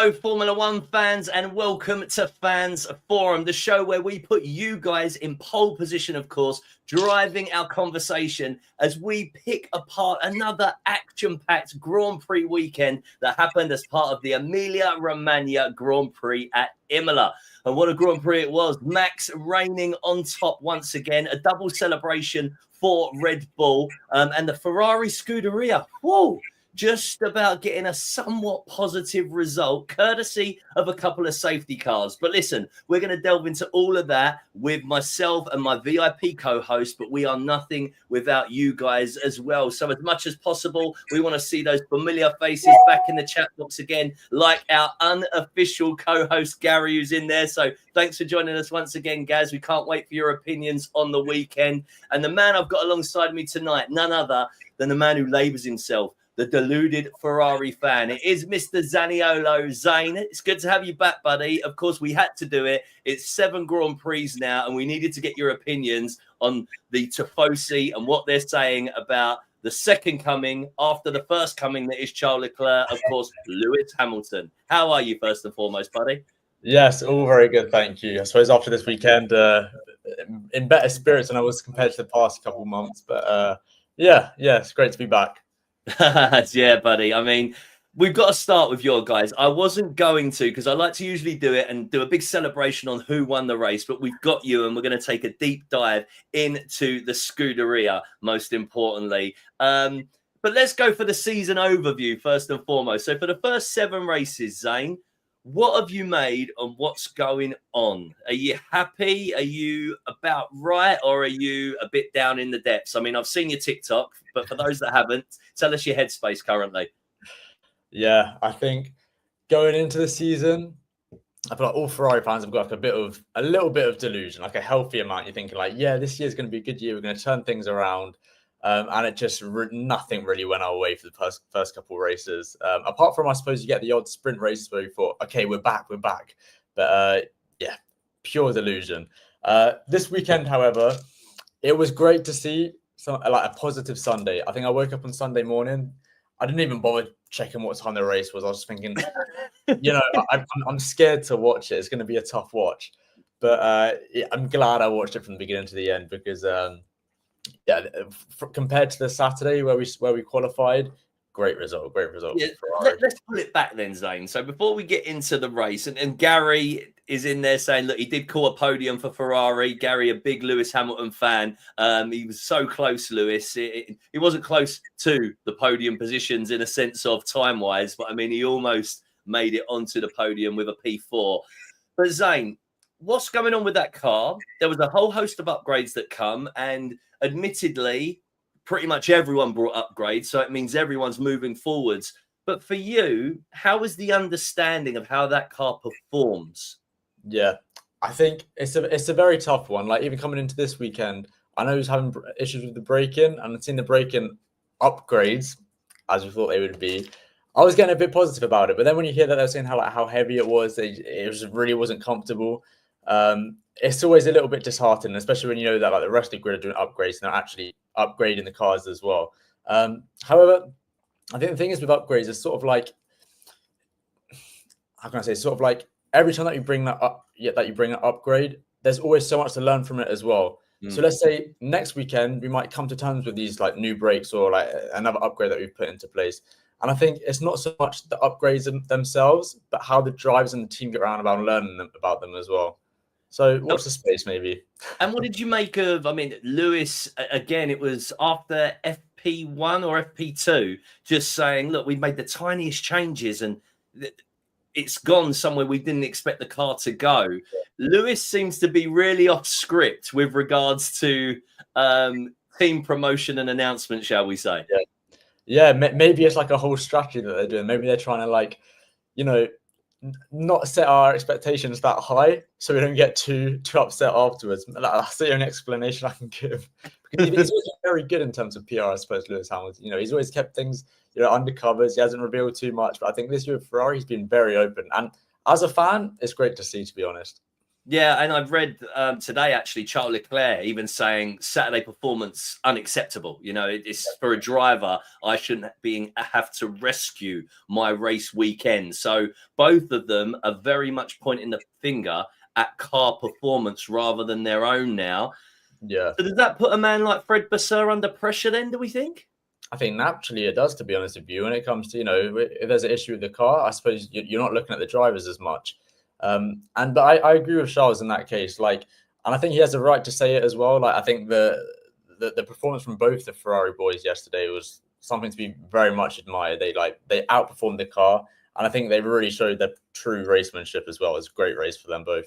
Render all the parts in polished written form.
Hello, Formula One fans, and welcome to Fans Forum, the show where we put you guys in pole position, of course, driving our conversation as we pick apart another action-packed Grand Prix weekend that happened as part of the Emilia-Romagna Grand Prix at Imola. And what a Grand Prix it was. Max reigning on top once again, a double celebration for Red Bull, and the Ferrari Scuderia. Whoa! Just about getting a somewhat positive result, courtesy of a couple of safety cars. But listen, we're going to delve into all of that with myself and my VIP co-host, but we are nothing without you guys as well. So as much as possible, we want to see those familiar faces back in the chat box again, like our unofficial co-host, Gary, who's in there. So thanks for joining us once again, Gaz. We can't wait for your opinions on the weekend. And the man I've got alongside me tonight, none other than the man who labels himself the deluded Ferrari fan. It is Mr. Zaniolo. Zane, it's good to have you back, buddy. Of course, we had to do it. It's 7 Grand Prix now, and we needed to get your opinions on the Tifosi and what they're saying about the second coming after the first coming that is Charles Leclerc, of course, Lewis Hamilton. How are you, first and foremost, buddy? Yes, all very good, thank you. I suppose after this weekend, in better spirits than I was compared to the past couple of months. But yeah, it's great to be back. Yeah, buddy. I mean, we've got to start with your guys. I wasn't going to because I like to usually do it and do a big celebration on who won the race, but we've got you and we're going to take a deep dive into the Scuderia, most importantly. But let's go for the season overview first and foremost. So for the first 7 races, Zane, what have you made and what's going on? Are you happy? Are you about right? Or are you a bit down in the depths? I mean, I've seen your TikTok, but for those that haven't, tell us your headspace currently. Yeah, I think going into the season, I feel like all Ferrari fans have got like a little bit of delusion, like a healthy amount. You're thinking like, yeah, this year's going to be a good year. We're going to turn things around. And it just nothing really went our way for the first couple of races. Apart from, I suppose, you get the odd sprint races where you thought, okay, we're back. But yeah, pure delusion. This weekend, however, it was great to see like a positive Sunday. I think I woke up on Sunday morning. I didn't even bother checking what time the race was. I was thinking, I'm scared to watch it. It's going to be a tough watch. But I'm glad I watched it from the beginning to the end because compared to the Saturday where we qualified, great result. Yeah, let's pull it back then, Zane. So before we get into the race, and Gary is in there saying, look, he did call a podium for Ferrari. Gary, a big Lewis Hamilton fan. He was so close, Lewis. He wasn't close to the podium positions in a sense of time-wise, but I mean, he almost made it onto the podium with a P4. But Zane, what's going on with that car? There was a whole host of upgrades that come, and admittedly, pretty much everyone brought upgrades, so it means everyone's moving forwards. But for you, how is the understanding of how that car performs? Yeah, I think it's a very tough one. Like even coming into this weekend, I know he was having issues with the braking, and I've seen the braking upgrades as we thought they would be. I was getting a bit positive about it, but then when you hear that they're saying how heavy it was, really wasn't comfortable. It's always a little bit disheartening, especially when you know that like the rest of the grid are doing upgrades and they're actually upgrading the cars as well. However, I think the thing is with upgrades, it's sort of like, how can I say, sort of like every time that you bring that up, that you bring an upgrade, there's always so much to learn from it as well. So let's say next weekend we might come to terms with these like new brakes or like another upgrade that we've put into place. And I think it's not so much the upgrades themselves, but how the drivers and the team get around about learning about them as well. So watch the space, maybe. And what did you make of, I mean, Lewis, again, it was after FP1 or FP2, just saying, look, we've made the tiniest changes and it's gone somewhere we didn't expect the car to go. Lewis seems to be really off script with regards to team promotion and announcement, shall we say? Yeah, maybe it's like a whole strategy that they're doing. Maybe they're trying to like, not set our expectations that high so we don't get too upset afterwards. That's the only explanation I can give. Because he's always been very good in terms of PR, I suppose, Lewis Hamilton. He's always kept things, under covers. He hasn't revealed too much. But I think this year with Ferrari, he's been very open. And as a fan, it's great to see, to be honest. Yeah, and I've read today actually Charles Leclerc even saying Saturday performance unacceptable. You know, it's for a driver. I shouldn't have to rescue my race weekend. So both of them are very much pointing the finger at car performance rather than their own now. Yeah. So does that put a man like Fred Vasseur under pressure then, do we think? I think naturally it does, to be honest with you. When it comes to, if there's an issue with the car, I suppose you're not looking at the drivers as much. But I agree with Charles in that case. Like, and I think he has a right to say it as well. Like, I think the performance from both the Ferrari boys yesterday was something to be very much admired. They outperformed the car, and I think they really showed their true racemanship as well. It was a great race for them both.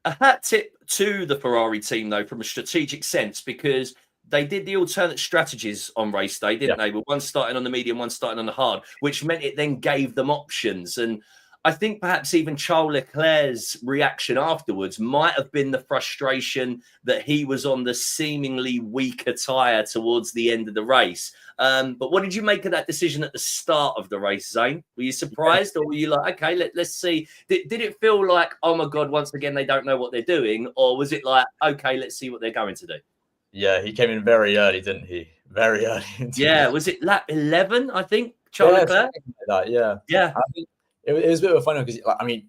A hat tip to the Ferrari team, though, from a strategic sense, because they did the alternate strategies on race day, didn't they? With one starting on the medium, one starting on the hard, which meant it then gave them options. And I think perhaps even Charles Leclerc's reaction afterwards might have been the frustration that he was on the seemingly weaker tyre towards the end of the race. But what did you make of that decision at the start of the race, Zane? Were you surprised, or were you like, okay, let's see? Did it feel like, oh my God, once again, they don't know what they're doing? Or was it like, okay, let's see what they're going to do? Yeah, he came in very early, didn't he? Very early. Yeah, was it lap 11, I think, Charles Leclerc? Like that, yeah. Yeah. I think it was a bit of a funny because, I mean,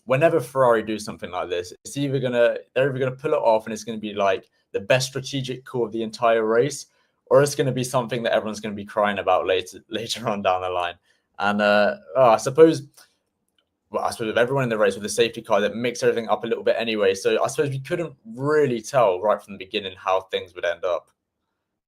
whenever Ferrari do something like this, they're either gonna pull it off and it's gonna be like the best strategic call of the entire race, or it's gonna be something that everyone's gonna be crying about later on down the line. And I suppose with everyone in the race with the safety car, that mixed everything up a little bit anyway. So I suppose we couldn't really tell right from the beginning how things would end up.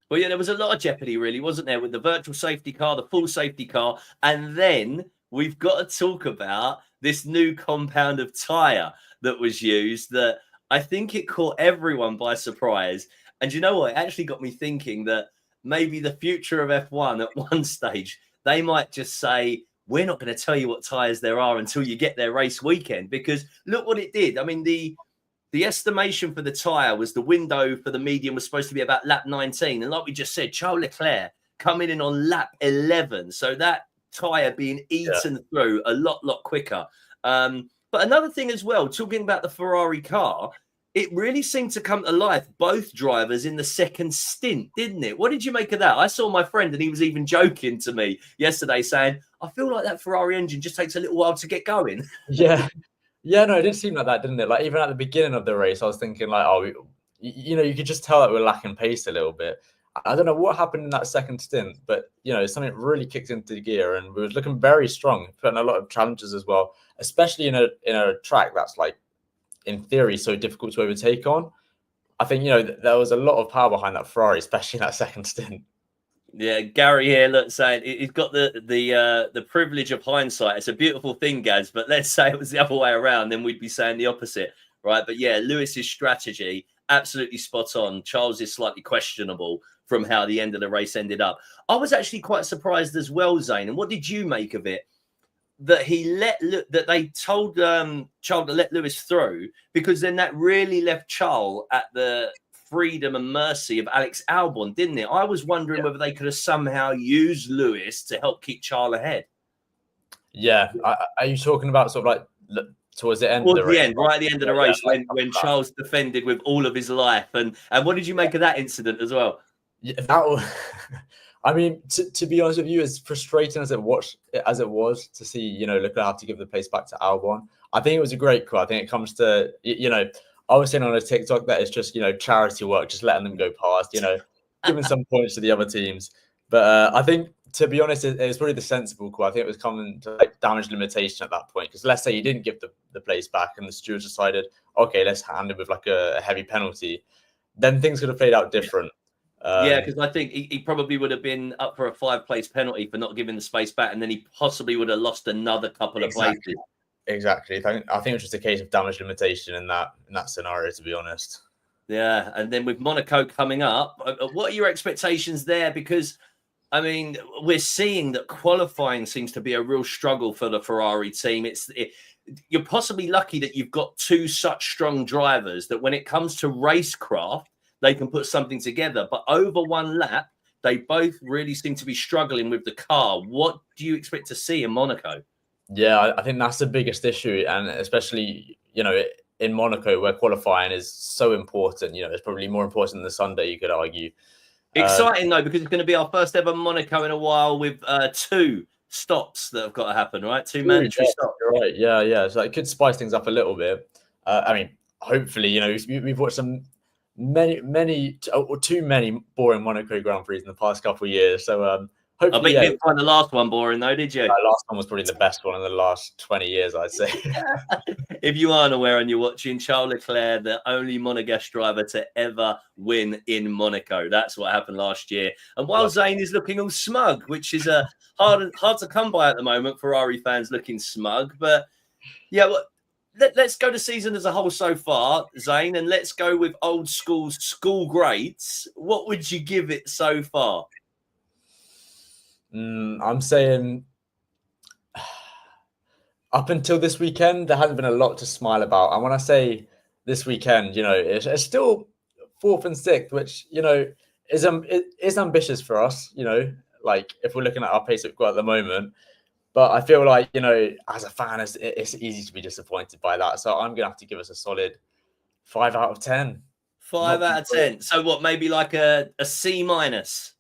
Well, yeah, there was a lot of jeopardy, really, wasn't there, with the virtual safety car, the full safety car, and then we've got to talk about this new compound of tyre that was used that I think it caught everyone by surprise. And you know what? It actually got me thinking that maybe the future of F1 at one stage, they might just say, we're not going to tell you what tyres there are until you get their race weekend, because look what it did. I mean, the estimation for the tyre was the window for the medium was supposed to be about lap 19. And like we just said, Charles Leclerc coming in on lap 11. So that tyre being eaten through a lot quicker. But another thing as well, talking about the Ferrari car, it really seemed to come to life, both drivers in the second stint, didn't it? What did you make of that? I saw my friend and he was even joking to me yesterday saying, I feel like that Ferrari engine just takes a little while to get going. Yeah. Yeah, no, it did seem like that, didn't it? Like, even at the beginning of the race, I was thinking like, oh, you could just tell that we're lacking pace a little bit. I don't know what happened in that second stint, but, something really kicked into gear and we were looking very strong, putting a lot of challenges as well, especially in a track that's like, in theory, so difficult to overtake on. I think, there was a lot of power behind that Ferrari, especially in that second stint. Yeah, Gary here, look, saying he's got the privilege of hindsight. It's a beautiful thing, Gaz, but let's say it was the other way around, then we'd be saying the opposite, right? But yeah, Lewis's strategy, absolutely spot on. Charles is slightly questionable from how the end of the race ended up. I was actually quite surprised as well, Zane. And what did you make of it? That they told Charles to let Lewis through, because then that really left Charles at the freedom and mercy of Alex Albon, didn't it? I was wondering whether they could have somehow used Lewis to help keep Charles ahead. Yeah. Are you talking about sort of like towards the end of the race? Right at the end of the race, when Charles defended with all of his life. And what did you make of that incident as well? Yeah, that was... I mean, to be honest with you, as frustrating as it was to see, Leclerc have to give the place back to Albon, I think it was a great call. I think it comes to, I was saying on a TikTok that it's just, charity work, just letting them go past, giving some points to the other teams. But I think, to be honest, it was probably the sensible call. I think it was coming to like damage limitation at that point. Because let's say you didn't give the place back and the stewards decided, okay, let's hand it with like a heavy penalty. Then things could have played out different. Yeah, because I think he probably would have been up for a 5-place penalty for not giving the space back, and then he possibly would have lost another couple of places. Exactly. I think it was just a case of damage limitation in that scenario, to be honest. Yeah, and then with Monaco coming up, what are your expectations there? Because, I mean, we're seeing that qualifying seems to be a real struggle for the Ferrari team. You're possibly lucky that you've got two such strong drivers that when it comes to racecraft, they can put something together. But over one lap, they both really seem to be struggling with the car. What do you expect to see in Monaco? Yeah, I think that's the biggest issue. And especially, in Monaco, where qualifying is so important. You know, it's probably more important than the Sunday, you could argue. Exciting though, because it's going to be our first ever Monaco in a while with 2 stops that have got to happen, right? 2 mandatory stops. You're right. Yeah. So it could spice things up a little bit. I mean, hopefully, you know, we've watched too many boring Monaco Grand Prix in the past couple of years. So hopefully, I bet you didn't find the last one boring though, did you? Last one was probably the best one in the last 20 years, I'd say. If you aren't aware and you're watching, Charles Leclerc, the only Monegasque driver to ever win in Monaco. That's what happened last year. And while Zane is looking all smug, which is hard to come by at the moment, Ferrari fans looking smug. But yeah, well, let's go to season as a whole so far, Zane, and let's go with old school grades. What would you give it so far? I'm saying up until this weekend, there hasn't been a lot to smile about. And when I say this weekend, you know, it's still 4th and 6th, which, you know, is ambitious for us, you know, like if we're looking at our pace we've got at the moment. But I feel like, you know, as a fan, it's easy to be disappointed by that. So I'm going to have to give us a solid 5 out of 10. 5 out of 10. So what, maybe like a C minus?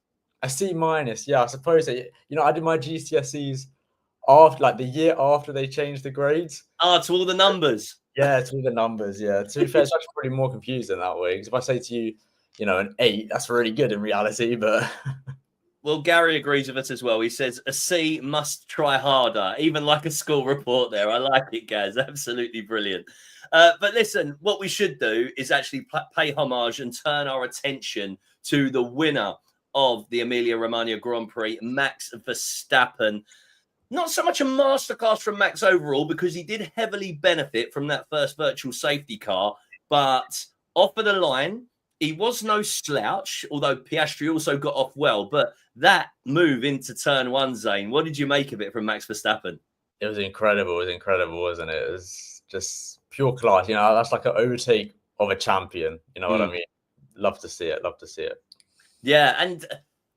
A C minus, yeah. I suppose that, you know, I did my GCSEs after, like the year after they changed the grades. Oh, to all the numbers. Yeah, to all the numbers. Yeah. To be fair, it's actually pretty more confusing that way. Because if I say to you, you know, an 8, that's really good in reality. But well, Gary agrees with us as well. He says a C must try harder, even like a school report there. I like it, Gaz. Absolutely brilliant. But listen, what we should do is actually pay homage and turn our attention to the winner of the Emilia-Romagna Grand Prix, Max Verstappen. Not so much a masterclass from Max overall, because he did heavily benefit from that first virtual safety car. But off of the line, he was no slouch, although Piastri also got off well. But that move into turn 1, Zane, what did you make of it from Max Verstappen? It was incredible. It was incredible, wasn't it? It was just pure class. You know, that's like an overtake of a champion. You know what I mean? Love to see it. Love to see it. Yeah, and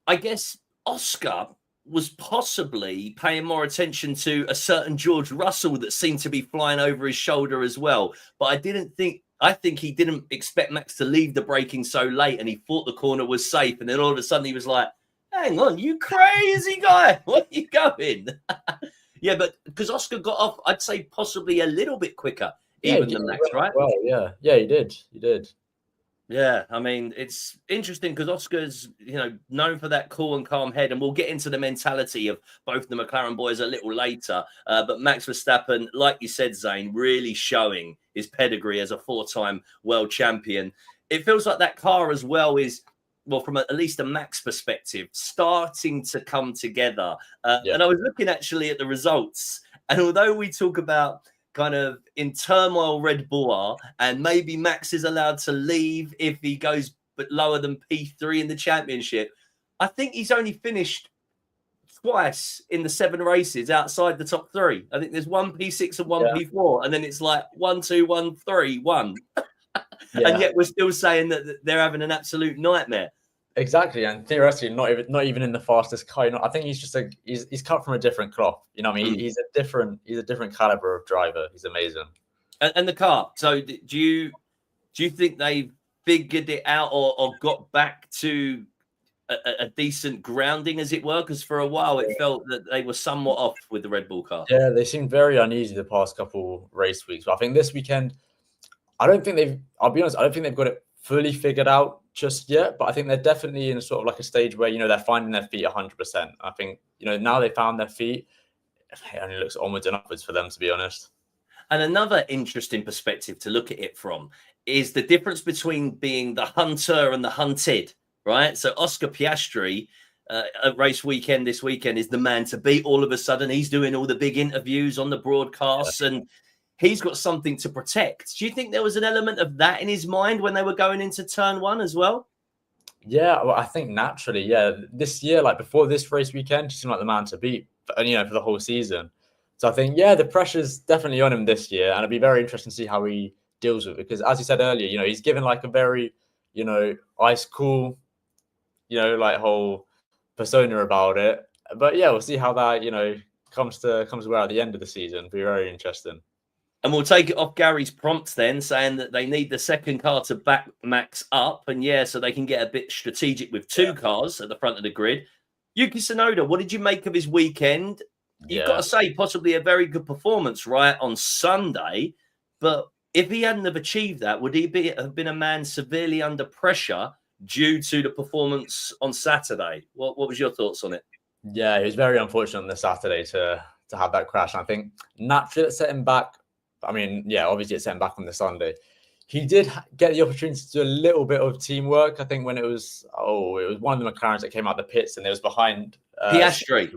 I guess Oscar was possibly paying more attention to a certain George Russell that seemed to be flying over his shoulder as well. But I think he didn't expect Max to leave the braking so late, and he thought the corner was safe. And then all of a sudden he was like, hang on, you crazy guy. Where are you going? Yeah, but because Oscar got off, I'd say possibly a little bit quicker, even than Max, right? Well, yeah, he did. Yeah, I mean, it's interesting because Oscar's, you know, known for that cool and calm head, and we'll get into the mentality of both the McLaren boys a little later. But Max Verstappen, like you said, Zane, really showing his pedigree as a 4-time world champion. It feels like that car as well is, well, from at least a Max perspective, starting to come together. And I was looking actually at the results, and although we talk about kind of in turmoil Red Bull are, and maybe Max is allowed to leave if he goes but lower than P3 in the championship, I think he's only finished twice in the 7 races outside the top 3. I think there's 1 P6 and 1 P4, and then it's like 1, 2, 1, 3, 1. And yet we're still saying that they're having an absolute nightmare. Exactly, and theoretically, not even in the fastest car. You know, I think he's just he's cut from a different cloth. You know, what I mean, he's a different caliber of driver. He's amazing. And the car. So, do you think they figured it out or got back to a decent grounding, as it were? Because for a while it felt that they were somewhat off with the Red Bull car. Yeah, they seemed very uneasy the past couple race weeks. But I think this weekend, I'll be honest, I don't think they've got it fully figured out just yet, but I think they're definitely in sort of like a stage where, you know, they're finding their feet 100%. I think, you know, now they found their feet, it only looks onwards and upwards for them, to be honest. And another interesting perspective to look at it from is the difference between being the hunter and the hunted, right? So Oscar Piastri at race weekend this weekend is the man to beat. All of a sudden, he's doing all the big interviews on the broadcasts, and he's got something to protect. Do you think there was an element of that in his mind when they were going into turn 1 as well? Yeah, well, I think naturally, yeah. This year, like before this race weekend, he seemed like the man to beat, you know, for the whole season. So I think, yeah, the pressure's definitely on him this year, and it'll be very interesting to see how he deals with it. Because as you said earlier, you know, he's given like a very, you know, ice cool, you know, like whole persona about it. But yeah, we'll see how that, you know, comes to where at the end of the season. It'll be very interesting. And we'll take it off Gary's prompts then, saying that they need the second car to back Max up. And yeah, so they can get a bit strategic with two cars at the front of the grid. Yuki Tsunoda, what did you make of his weekend? You've got to say, possibly a very good performance, right, on Sunday. But if he hadn't have achieved that, would he have been a man severely under pressure due to the performance on Saturday? What was your thoughts on it? Yeah, he was very unfortunate on the Saturday to have that crash. And I think naturally it set him back. I mean, yeah, obviously it set him back on the Sunday. He did get the opportunity to do a little bit of teamwork. I think when it was one of the McLarens that came out the pits and it was behind Piastri.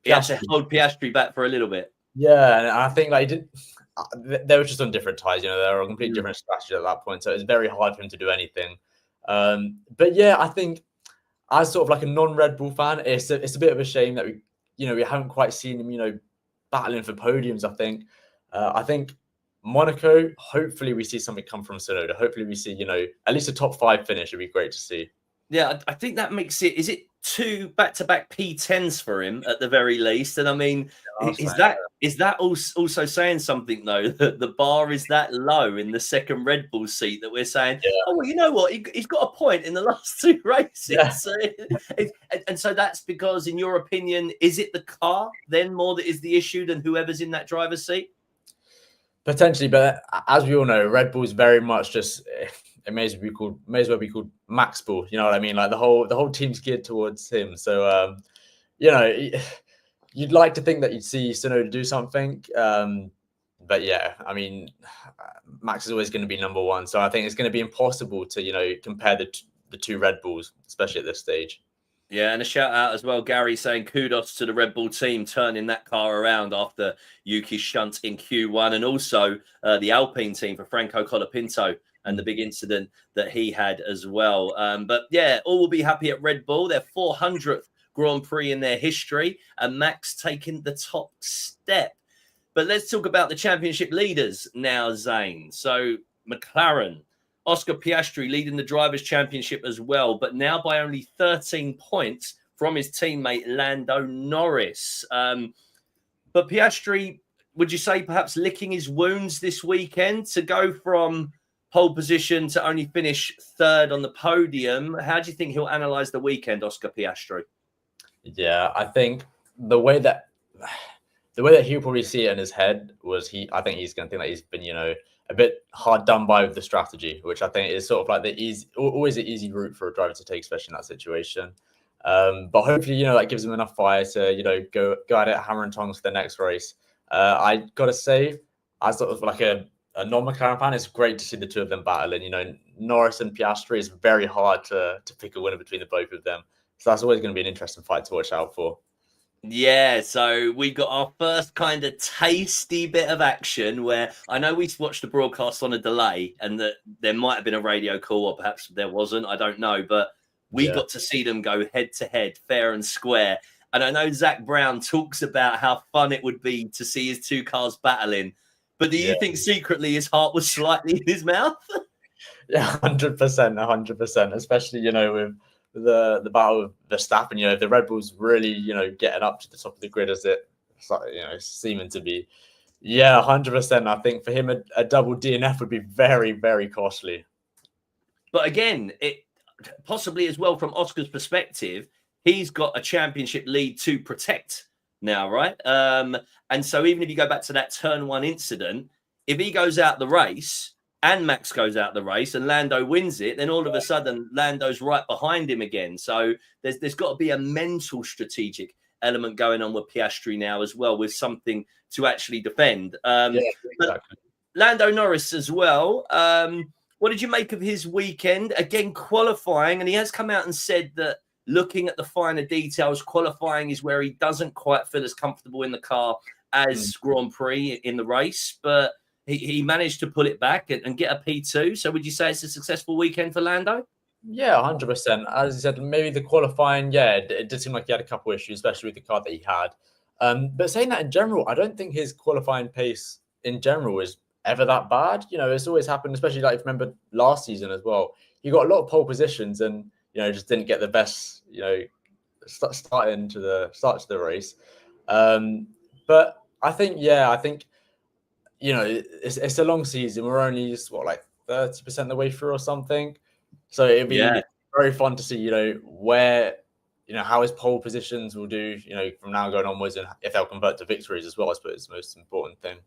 He had to hold Piastri back for a little bit. Yeah, and I think like he did. They were just on different ties. They were on completely different strategies at that point. So it's very hard for him to do anything. But yeah, I think as sort of like a non-Red Bull fan, it's a bit of a shame that we haven't quite seen him, battling for podiums. I think Monaco, hopefully we see something come from Tsunoda. Hopefully we see, at least a top 5 finish would be great to see. Yeah, I think that makes it, is it 2 back-to-back P10s for him at the very least? And I mean, is that also saying something though, that the bar is that low in the second Red Bull seat that we're saying, oh, well, you know what? He's got a point in the last 2 races. Yeah. And so that's because, in your opinion, is it the car then more that is the issue than whoever's in that driver's seat? Potentially, but as we all know, Red Bull is very much just, it may as well be called Max Bull. You know what I mean? Like the whole team's geared towards him. So you'd like to think that you'd see Tsunoda do something. But yeah, I mean, Max is always going to be number 1. So I think it's going to be impossible to compare the 2 Red Bulls, especially at this stage. Yeah, and a shout out as well, Gary, saying kudos to the Red Bull team turning that car around after Yuki's shunt in Q1, and also the Alpine team for Franco Colapinto and the big incident that he had as well. But yeah, all will be happy at Red Bull. Their 400th Grand Prix in their history, and Max taking the top step. But let's talk about the championship leaders now, Zane. So McLaren, Oscar Piastri leading the Drivers' Championship as well, but now by only 13 points from his teammate Lando Norris. But Piastri, would you say perhaps licking his wounds this weekend to go from pole position to only finish 3rd on the podium? How do you think he'll analyse the weekend, Oscar Piastri? Yeah, I think the way that he'll probably see it in his head was I think he's going to think that he's been, a bit hard done by with the strategy, which I think is sort of like always an easy route for a driver to take, especially in that situation. But hopefully, that gives him enough fire to, go at it hammer and tongs for the next race. I got to say, as sort of like a non-McLaren fan, it's great to see the 2 of them battling. Norris and Piastri is very hard to pick a winner between the both of them. So that's always going to be an interesting fight to watch out for. Yeah, so we got our first kind of tasty bit of action where I know we watched the broadcast on a delay and that there might have been a radio call, or perhaps there wasn't, I don't know, but we got to see them go head to head, fair and square. And I know Zach Brown talks about how fun it would be to see his 2 cars battling, but do you think secretly his heart was slightly in his mouth? Yeah, 100%, especially, with the battle of Verstappen, if the Red Bulls really, getting up to the top of the grid as it's seeming to be. Yeah, 100%. I think for him, a double DNF would be very, very costly. But again, it possibly as well from Oscar's perspective, he's got a championship lead to protect now, right? And so even if you go back to that turn 1 incident, if he goes out the race and Max goes out the race and Lando wins it, then all of a sudden Lando's right behind him again. So there's got to be a mental strategic element going on with Piastri now as well, with something to actually defend. Exactly. But Lando Norris as well. What did you make of his weekend? Again, qualifying, and he has come out and said that looking at the finer details, qualifying is where he doesn't quite feel as comfortable in the car as Grand Prix in the race, but he managed to pull it back and get a P2. So would you say it's a successful weekend for Lando? Yeah, 100%. As you said, maybe the qualifying, it did seem like he had a couple of issues, especially with the car that he had. But saying that in general, I don't think his qualifying pace in general is ever that bad. It's always happened, especially like if you remember last season as well. He got a lot of pole positions and, just didn't get the best, start to the race. But I think, it's a long season. We're only just like 30% the way through or something. So it'll be very fun to see, where, how his pole positions will do, from now going onwards, and if they'll convert to victories as well. I suppose it's the most important thing.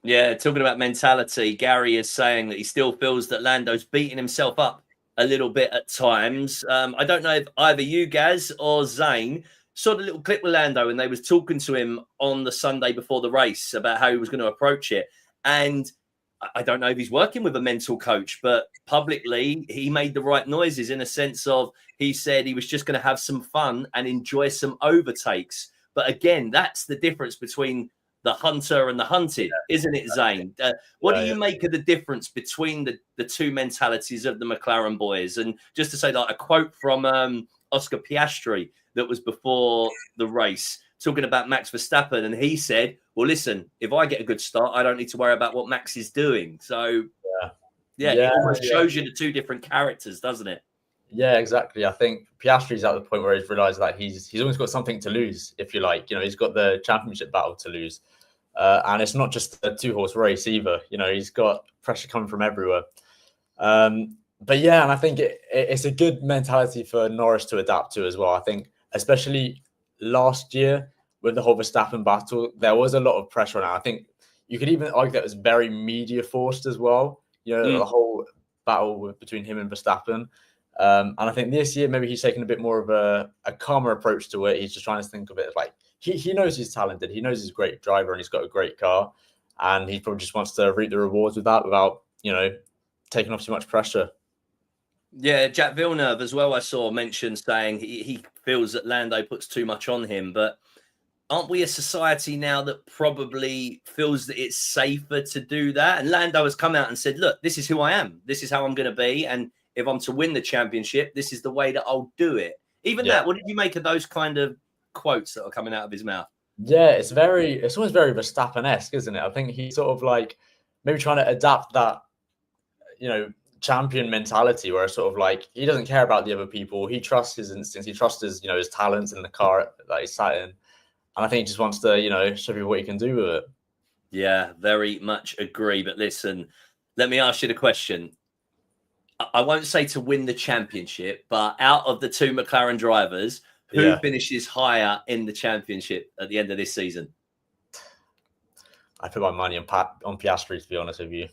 Yeah, talking about mentality, Gary is saying that he still feels that Lando's beating himself up a little bit at times. I don't know if either you, Gaz, or Zane saw the little clip with Lando, and they was talking to him on the Sunday before the race about how he was going to approach it. And I don't know if he's working with a mental coach, but publicly he made the right noises in a sense of, he said he was just going to have some fun and enjoy some overtakes. But again, that's the difference between the hunter and the hunted, isn't it, Zane? What do you make of the difference between the two mentalities of the McLaren boys? And just to say, like, a quote from Oscar Piastri that was before the race, talking about Max Verstappen, and he said, well, listen, if I get a good start, I don't need to worry about what Max is doing. So, it almost shows you the two different characters, doesn't it? Yeah, exactly. I think Piastri's at the point where he's realised that he's always got something to lose, if you like. He's got the championship battle to lose. And it's not just a 2-horse race either. He's got pressure coming from everywhere. But yeah, and I think it's a good mentality for Norris to adapt to as well. I think especially last year with the whole Verstappen battle, there was a lot of pressure on it. I think you could even argue that it was very media forced as well. The whole battle between him and Verstappen. And I think this year, maybe he's taking a bit more of a calmer approach to it. He's just trying to think of it like he knows he's talented. He knows he's a great driver and he's got a great car. And he probably just wants to reap the rewards with that without, taking off too much pressure. Yeah, Jack Villeneuve as well, I saw mentioned saying he feels that Lando puts too much on him. But aren't we a society now that probably feels that it's safer to do that? And Lando has come out and said, look, this is who I am. This is how I'm going to be. And if I'm to win the championship, this is the way that I'll do it. Even that, what did you make of those kind of quotes that are coming out of his mouth? Yeah, it's almost very Verstappen-esque, isn't it? I think he's sort of like maybe trying to adapt that, champion mentality where it's sort of like he doesn't care about the other people. He trusts his instincts. He trusts his, his talents in the car that he's sat in. And I think he just wants to, show you what he can do with it. Yeah, very much agree. But listen, let me ask you the question. I won't say to win the championship, but out of the two McLaren drivers, who finishes higher in the championship at the end of this season? I put my money on Piastri, to be honest with you.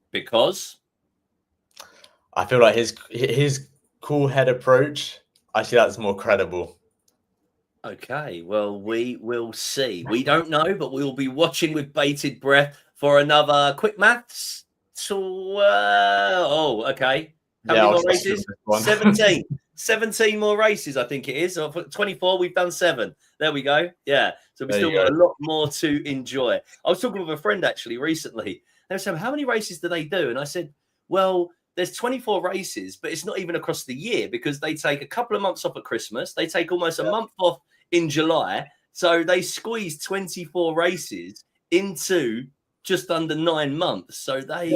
Because? I feel like his cool head approach, I see that's more credible. Okay, well, we will see. We don't know, but we will be watching with bated breath for another quick maths. Okay. How many more races? 17. 17 more races, I think it is. 24, we've done 7. There we go. Yeah. So we've still got a lot more to enjoy. I was talking with a friend actually recently. They were saying, how many races do they do? And I said, well, there's 24 races, but it's not even across the year because they take a couple of months off at Christmas. They take almost a month off in July. So they squeeze 24 races into just under 9 months. So they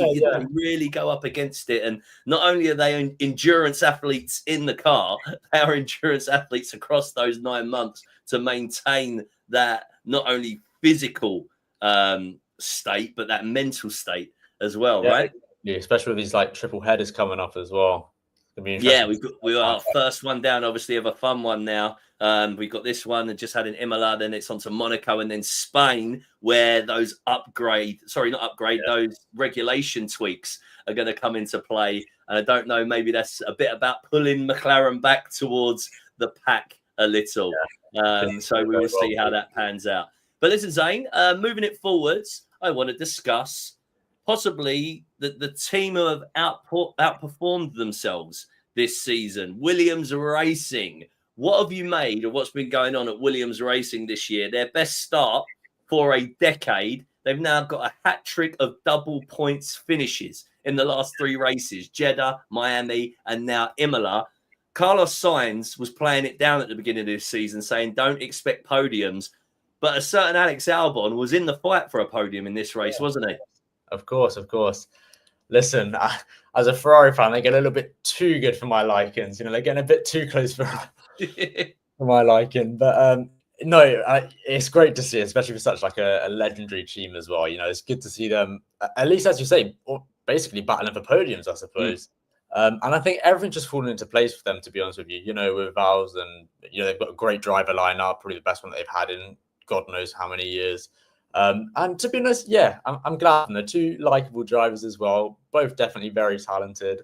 really go up against it. And not only are they endurance athletes in the car, they are endurance athletes across those 9 months to maintain that not only physical state, but that mental state as well, right? Yeah, especially with these like triple headers coming up as well. Yeah, we got our first one down, obviously, of a fun one now. We've got this one that just had in Imola, then it's on to Monaco and then Spain, where those those regulation tweaks are going to come into play. And I don't know, maybe that's a bit about pulling McLaren back towards the pack a little. So we will see how that pans out. But listen, Zane, moving it forwards, I want to discuss possibly the team who have outperformed themselves this season. Williams Racing. What have you made of what's been going on at Williams Racing this year? Their best start for a decade. They've now got a hat trick of double points finishes in the last 3 races. Jeddah, Miami, and now Imola. Carlos Sainz was playing it down at the beginning of this season, saying don't expect podiums. But a certain Alex Albon was in the fight for a podium in this race, wasn't he? Of course. Listen, as a Ferrari fan, they get a little bit too good for my likings. They're getting a bit too close for my liking. But No, it's great to see, especially for such like a legendary team as well. You know, it's good to see them, at least as you say, basically battling for podiums, I suppose. And I think everything just fallen into place for them, to be honest with you. You know, with Vals and, you know, they've got a great driver lineup, probably the best one that they've had in God knows how many years. And to be honest, yeah, I'm glad. And they're two likable drivers as well, both definitely very talented.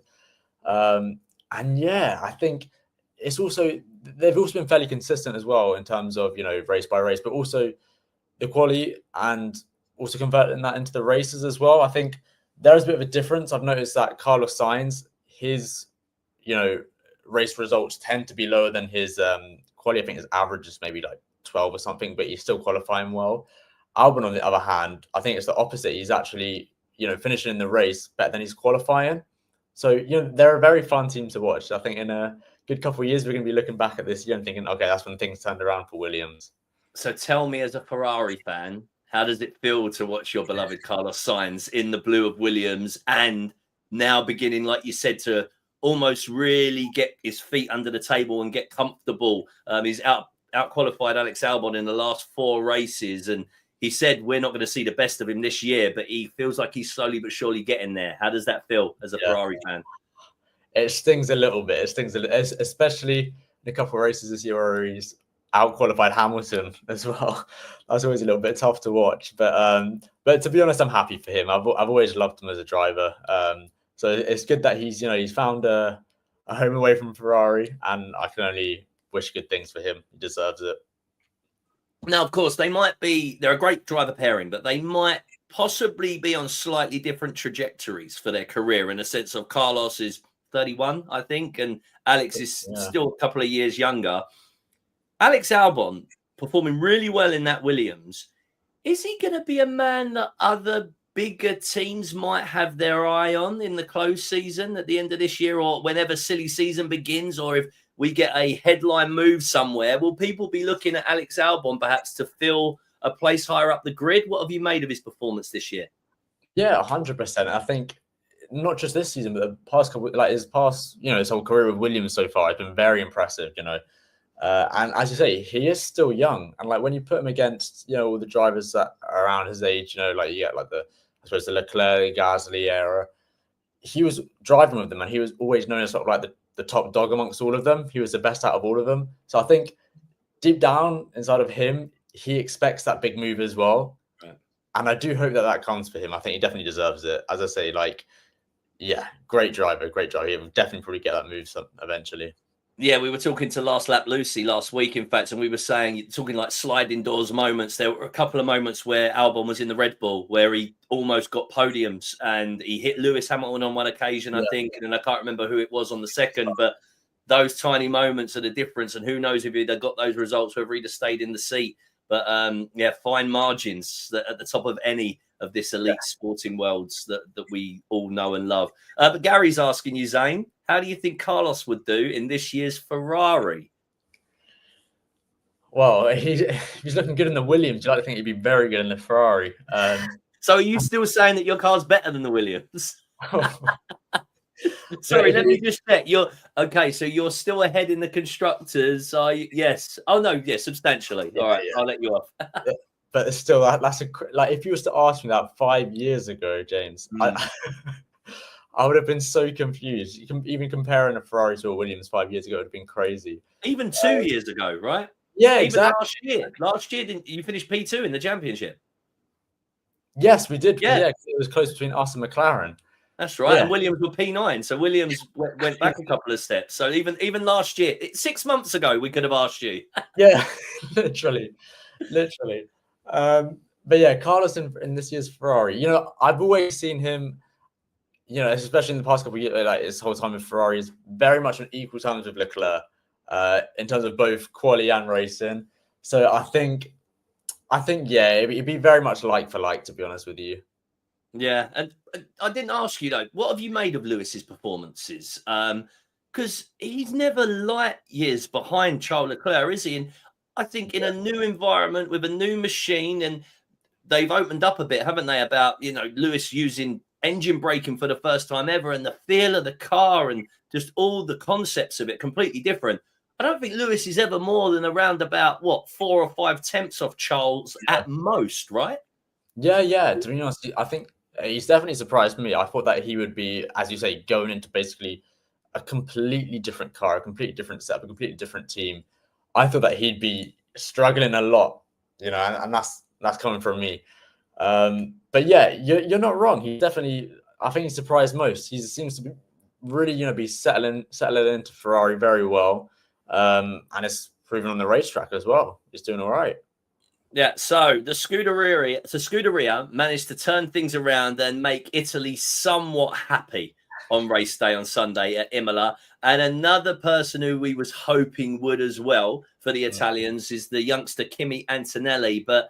And yeah, I think it's also, they've also been fairly consistent as well in terms of, you know, race by race, but also the quality and also converting that into the races as well. I think there's a bit of a difference. I've noticed that Carlos Sainz, his, you know, race results tend to be lower than his quality. I think his average is maybe like 12 or something, but he's still qualifying well. Albon, on the other hand, I think it's the opposite. He's actually, you know, finishing in the race better than he's qualifying. So, you know, they're a very fun team to watch. I think in a good couple of years, we're going to be looking back at this year and thinking, okay, that's when things turned around for Williams. So tell me, as a Ferrari fan, how does it feel to watch your beloved Carlos Sainz in the blue of Williams and now beginning, like you said, to almost really get his feet under the table and get comfortable? He's out qualified Alex Albon in the last 4 races, and he said we're not going to see the best of him this year, but he feels like he's slowly but surely getting there. How does that feel as a Ferrari fan? It stings a little bit. It stings a little, especially in a couple of races this year where he's out-qualified Hamilton as well. That's always a little bit tough to watch. But to be honest, I'm happy for him. I've always loved him as a driver. So it's good that he's, you know, he's found a home away from Ferrari, and I can only wish good things for him. He deserves it. Now, of course, they're a great driver pairing, but they might possibly be on slightly different trajectories for their career, in a sense of Carlos is 31, I think, and Alex is still a couple of years younger. Alex Albon performing really well in that Williams. Is he going to be a man that other bigger teams might have their eye on in the close season at the end of this year, or whenever silly season begins, or if we get a headline move somewhere, will people be looking at Alex Albon perhaps to fill a place higher up the grid? What have you made of his performance this year? Yeah, 100%. I think not just this season, but the past couple, like his past, you know, his whole career with Williams so far has been very impressive, you know. And as you say, he is still young. And like when you put him against, you know, all the drivers that are around his age, you know, like you get like I suppose the Leclerc, Gasly era, he was driving with them and he was always known as sort of like the top dog amongst all of them. He was the best out of all of them. So I think deep down inside of him, he expects that big move as well. Right. And I do hope that comes for him. I think he definitely deserves it. As I say, like, yeah, great driver. He will definitely probably get that move eventually. Yeah, we were talking to Last Lap Lucy last week, in fact, and we were talking like sliding doors moments. There were a couple of moments where Albon was in the Red Bull where he almost got podiums and he hit Lewis Hamilton on one occasion, I think, and I can't remember who it was on the second, but those tiny moments are the difference. And who knows if he'd have got those results, whether he'd have stayed in the seat. But fine margins at the top of any of this elite sporting worlds that we all know and love. But Gary's asking you, Zane, how do you think Carlos would do in this year's Ferrari? Well, he's looking good in the Williams. You'd like to think he'd be very good in the Ferrari. So are you still saying that your car's better than the Williams? Sorry, let me just check. So you're still ahead in the constructors, are you? Yes. Oh no, yes, substantially. All right, I'll let you off. But it's still that's like if you was to ask me that 5 years ago, James, I would have been so confused. You can even comparing a Ferrari to a Williams 5 years ago would have been crazy. Even 2 years ago, right? Yeah, even exactly. Last year, didn't you finish P2 in the championship? Yes, we did. Yeah, it was close between us and McLaren. That's right. Yeah. And Williams were P9. So Williams went back a couple of steps. So even last year, 6 months ago, we could have asked you. Yeah, literally. But yeah, Carlos in this year's Ferrari, you know, I've always seen him, you know, especially in the past couple of years, like his whole time with Ferrari is very much on equal terms with Leclerc in terms of both quality and racing. So I think, yeah, it'd be very much like for like, to be honest with you. Yeah, and I didn't ask you, though, what have you made of Lewis's performances? Because he's never light years behind Charles Leclerc, is he? And I think in a new environment with a new machine, and they've opened up a bit, haven't they, about, you know, Lewis using engine braking for the first time ever and the feel of the car and just all the concepts of it completely different. I don't think Lewis is ever more than around about, 4 or 5 tenths off Charles at most, right? Yeah. To be honest, I think he's definitely surprised me. I thought that he would be, as you say, going into basically a completely different car, a completely different setup, a completely different team. I thought that he'd be struggling a lot, and that's coming from me. But yeah, you're not wrong. He definitely, I think he surprised most. He seems to be really, be settling into Ferrari very well, and it's proven on the racetrack as well. He's doing all right. Yeah, so the Scuderia managed to turn things around and make Italy somewhat happy on race day on Sunday at Imola. And another person who we was hoping would as well for the Italians is the youngster Kimi Antonelli, but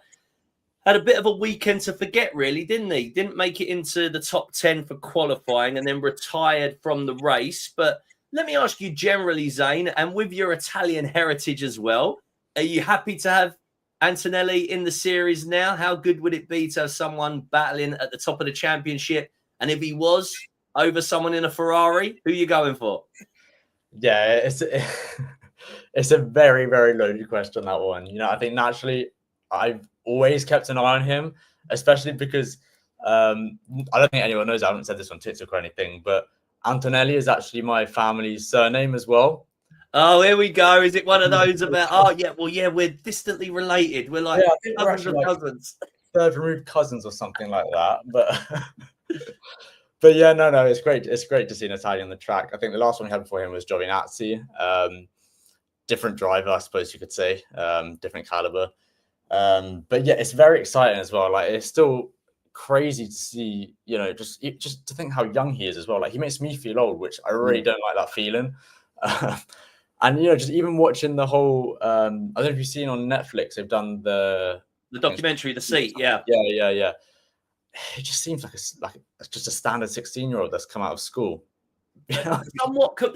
had a bit of a weekend to forget, really, didn't he? Didn't make it into the top 10 for qualifying and then retired from the race. But let me ask you generally, Zane, and with your Italian heritage as well, are you happy to have Antonelli in the series now? How good would it be to have someone battling at the top of the championship? And if he was over someone in a Ferrari, who are you going for? Yeah, it's a very, very loaded question, that one. I think naturally I've always kept an eye on him, especially because I don't think anyone knows, I haven't said this on TikTok or anything, but Antonelli is actually my family's surname as well. Oh, here we go. Is it one of those about, we're distantly related. We're like cousins of cousins. Third removed cousins or something like that. But yeah, no, it's great. It's great to see an Italian on the track. I think the last one we had before him was Giovinazzi. Different driver, I suppose you could say, different caliber. But yeah, it's very exciting as well. Like, it's still crazy to see, just to think how young he is as well. Like, he makes me feel old, which I really don't like that feeling. And just even watching the whole, I don't know if you've seen on Netflix, they've done the documentary, The Seat. Yeah. It just seems like just a standard 16-year-old that's come out of school.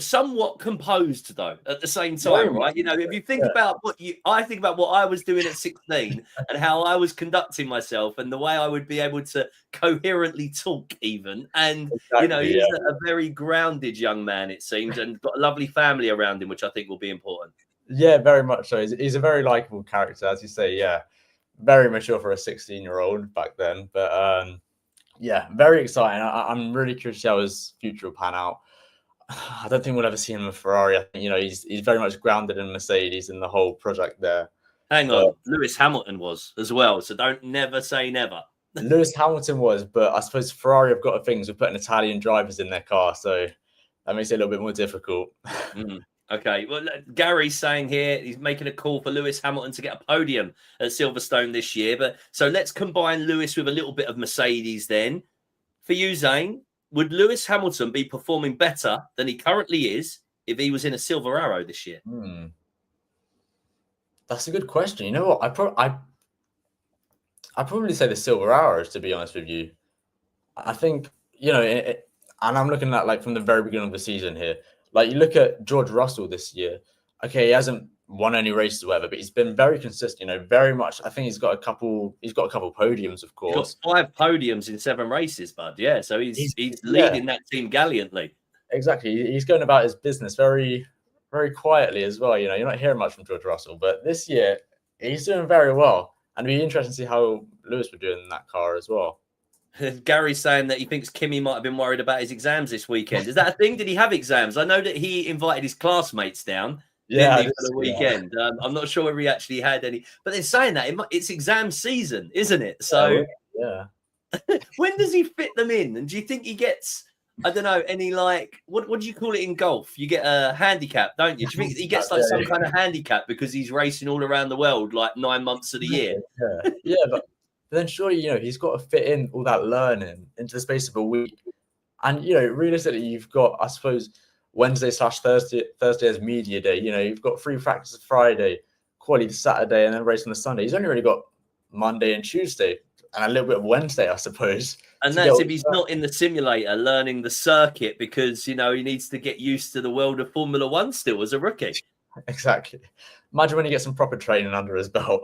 Somewhat composed though at the same time, right? If you think about I think about what I was doing at 16 and how I was conducting myself and the way I would be able to coherently talk even. And, he's a very grounded young man, it seems, and got a lovely family around him, which I think will be important. Yeah, very much so. He's a very likable character, as you say. Yeah, very mature for a 16-year-old back then. But yeah, very exciting. I'm really curious to see how his future will pan out. I don't think we'll ever see him in Ferrari. I think, he's very much grounded in Mercedes and the whole project there. Hang on, Lewis Hamilton was as well, so don't never say never. Lewis Hamilton was, but I suppose Ferrari have got a thing with putting Italian drivers in their car, so that makes it a little bit more difficult. Okay, well, Gary's saying here he's making a call for Lewis Hamilton to get a podium at Silverstone this year. But so let's combine Lewis with a little bit of Mercedes then. For you, Zane, would Lewis Hamilton be performing better than he currently is if he was in a Silver Arrow this year? That's a good question. You know what? I'd probably say the Silver Arrows, to be honest with you. I think, and I'm looking at like from the very beginning of the season here. Like, you look at George Russell this year. Okay, he hasn't won any races or whatever, but he's been very consistent. Very much. I think he's got a couple podiums, of course. He's got 5 podiums in 7 races, bud. Yeah, so he's leading that team gallantly. Exactly. He's going about his business very, very quietly as well. You're not hearing much from George Russell, but this year he's doing very well, and it'd be interesting to see how Lewis would do in that car as well. Gary's saying that he thinks Kimi might have been worried about his exams this weekend. Is that a thing? Did he have exams? I know that he invited his classmates down for the weekend. I'm not sure whether he actually had any. But they're saying that it's exam season, isn't it? So yeah. When does he fit them in? And do you think he gets, I don't know, any like, what do you call it in golf? You get a handicap, don't you? Do you think he gets like some kind of handicap because he's racing all around the world like 9 months of the year? Yeah, but then surely, he's got to fit in all that learning into the space of a week. And, realistically, you've got, I suppose, Wednesday/Thursday as media day. You've got 3 practices Friday, quali Saturday, and then race on the Sunday. He's only really got Monday and Tuesday and a little bit of Wednesday, I suppose. And that's if he's not in the simulator learning the circuit because, he needs to get used to the world of Formula One still as a rookie. Exactly. Imagine when he gets some proper training under his belt.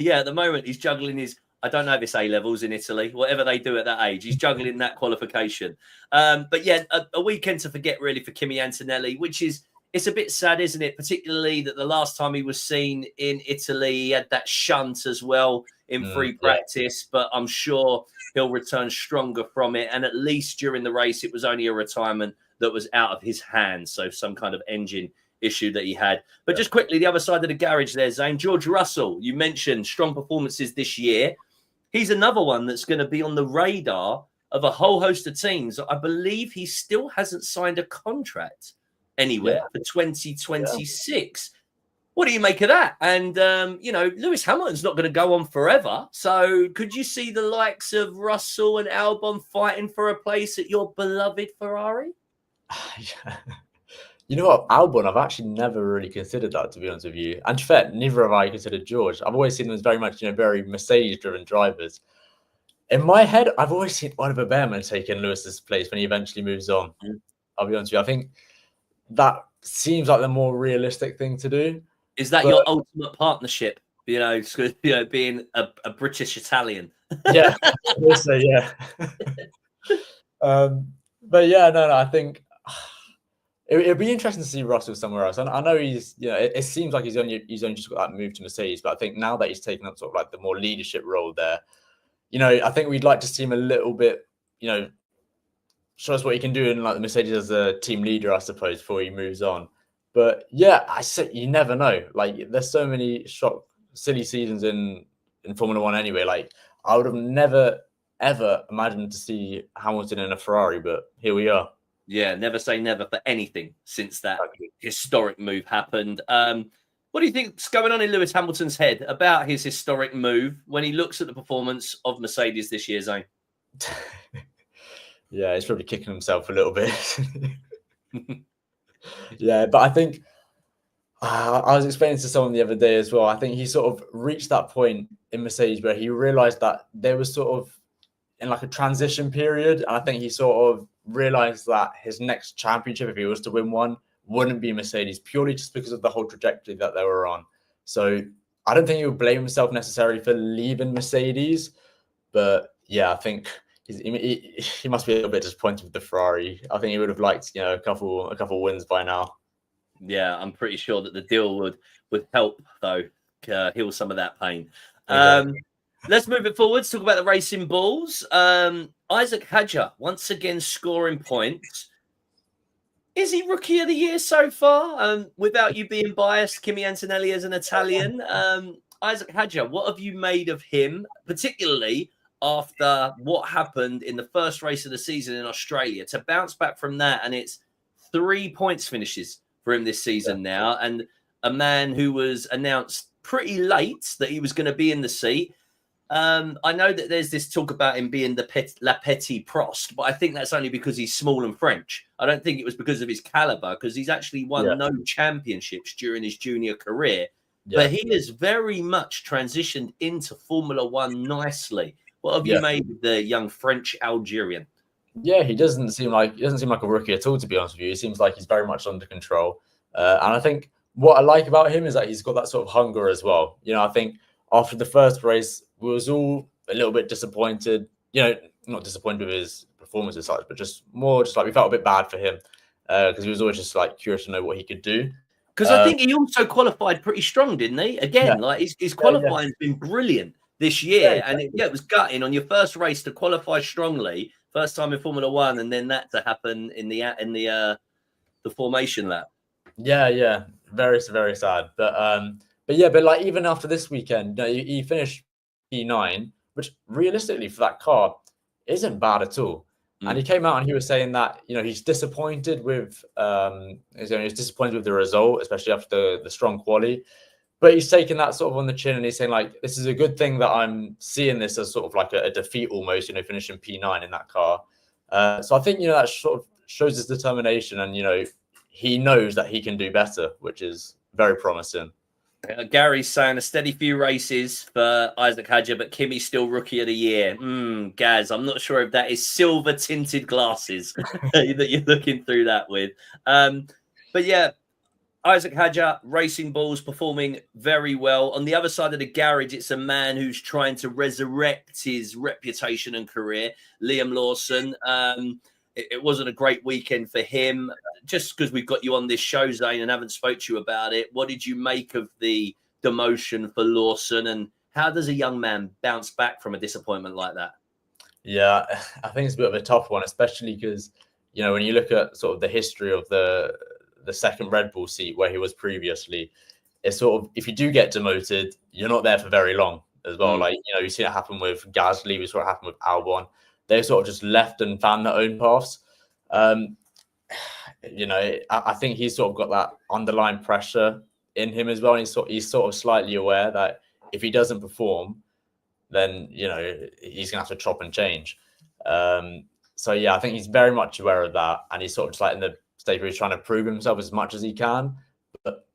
Yeah, at the moment he's juggling his, I don't know if it's A-levels in Italy, whatever they do at that age. He's juggling that qualification. But yeah, a weekend to forget really for Kimi Antonelli, which is, it's a bit sad, isn't it? Particularly that the last time he was seen in Italy, he had that shunt as well in free practice, but I'm sure he'll return stronger from it. And at least during the race, it was only a retirement that was out of his hands. So some kind of engine issue that he had. But just quickly, the other side of the garage there, Zane, George Russell, you mentioned strong performances this year. He's another one that's going to be on the radar of a whole host of teams. I believe he still hasn't signed a contract anywhere for 2026. What do you make of that? And, Lewis Hamilton's not going to go on forever. So could you see the likes of Russell and Albon fighting for a place at your beloved Ferrari? You know what, Albon, I've actually never really considered that, to be honest with you. And to be fair, neither have I considered George. I've always seen them as very much, very Mercedes-driven drivers. In my head, I've always seen Oliver Behrman taking Lewis's place when he eventually moves on. I'll be honest with you. I think that seems like the more realistic thing to do. Is that your ultimate partnership? Being a British Italian. Yeah, also, yeah. But yeah, no, I think it'd be interesting to see Russell somewhere else. And I know he's, it seems like he's only just got that move to Mercedes, but I think now that he's taken up sort of like the more leadership role there, I think we'd like to see him a little bit, show us what he can do in like the Mercedes as a team leader, I suppose, before he moves on. But yeah, I said you never know. Like, there's so many silly seasons in Formula One anyway. Like, I would have never ever imagined to see Hamilton in a Ferrari, but here we are. Yeah, never say never for anything since that historic move happened. What do you think's going on in Lewis Hamilton's head about his historic move when he looks at the performance of Mercedes this year, Zane? Yeah, he's probably kicking himself a little bit. Yeah, but I think I was explaining to someone the other day as well. I think he sort of reached that point in Mercedes where he realized that there was sort of in like a transition period. And I think he sort of realized that his next championship, if he was to win one, wouldn't be Mercedes, purely just because of the whole trajectory that they were on. So I don't think he would blame himself necessarily for leaving Mercedes. But yeah, I think he must be a little bit disappointed with the Ferrari. I think he would have liked, a couple wins by now. Yeah, I'm pretty sure that the deal would help, though, heal some of that pain. Exactly. Let's move it forward. Talk about the Racing Bulls. Isaac Hadjar once again scoring points. Is he Rookie of the Year so far? Without you being biased, Kimi Antonelli as an Italian. Isaac Hadjar, what have you made of him, particularly after what happened in the first race of the season in Australia? To bounce back from that, and it's 3 points finishes for him this season now, and a man who was announced pretty late that he was going to be in the seat. I know that there's this talk about him being La Petite Prost, but I think that's only because he's small and French. I don't think it was because of his caliber, because he's actually won no championships during his junior career. Yeah. But he has very much transitioned into Formula One nicely. What have you made of the young French Algerian? Yeah, he doesn't seem like a rookie at all, to be honest with you. He seems like he's very much under control. And I think what I like about him is that he's got that sort of hunger as well. I think after the first race, we was all a little bit disappointed. Not disappointed with his performance as such, but just like we felt a bit bad for him because he was always just like curious to know what he could do. Because I think he also qualified pretty strong, didn't he? Again, like his qualifying's been brilliant this year, and it was gutting on your first race to qualify strongly, first time in Formula One, and then that to happen in the formation lap. Yeah, very, very sad. But like even after this weekend, he finished P9, which realistically for that car isn't bad at all. And he came out and he was saying that he's disappointed with the result, especially after the strong quali. But he's taken that sort of on the chin and he's saying like, this is a good thing that I'm seeing this as sort of like a defeat almost, finishing P9 in that car. So I think that sort of shows his determination and he knows that he can do better, which is very promising. Gary's saying a steady few races for Isaac Hadjar, but Kimi's still Rookie of the Year. Gaz, I'm not sure if that is silver tinted glasses that you're looking through that with. But yeah, Isaac Hadjar, Racing Bulls, performing very well. On the other side of the garage, it's a man who's trying to resurrect his reputation and career, Liam Lawson. it wasn't a great weekend for him. Just because we've got you on this show, Zane, and haven't spoke to you about it, what did you make of the demotion for Lawson, and how does a young man bounce back from a disappointment like that? Yeah, I think it's a bit of a tough one, especially because, you know, when you look at sort of the history of the second Red Bull seat where he was previously, it's sort of, if you do get demoted, you're not there for very long as well. Like, you know, you see it happen with Gasly, we saw it happen with Albon. They sort of just left and found their own paths. You know, I think he's sort of got that underlying pressure in him as well. And he's sort of slightly aware that if he doesn't perform, then, you know, he's going to have to chop and change. So, yeah, I think he's very much aware of that. And he's sort of just like in the stage where he's trying to prove himself as much as he can. But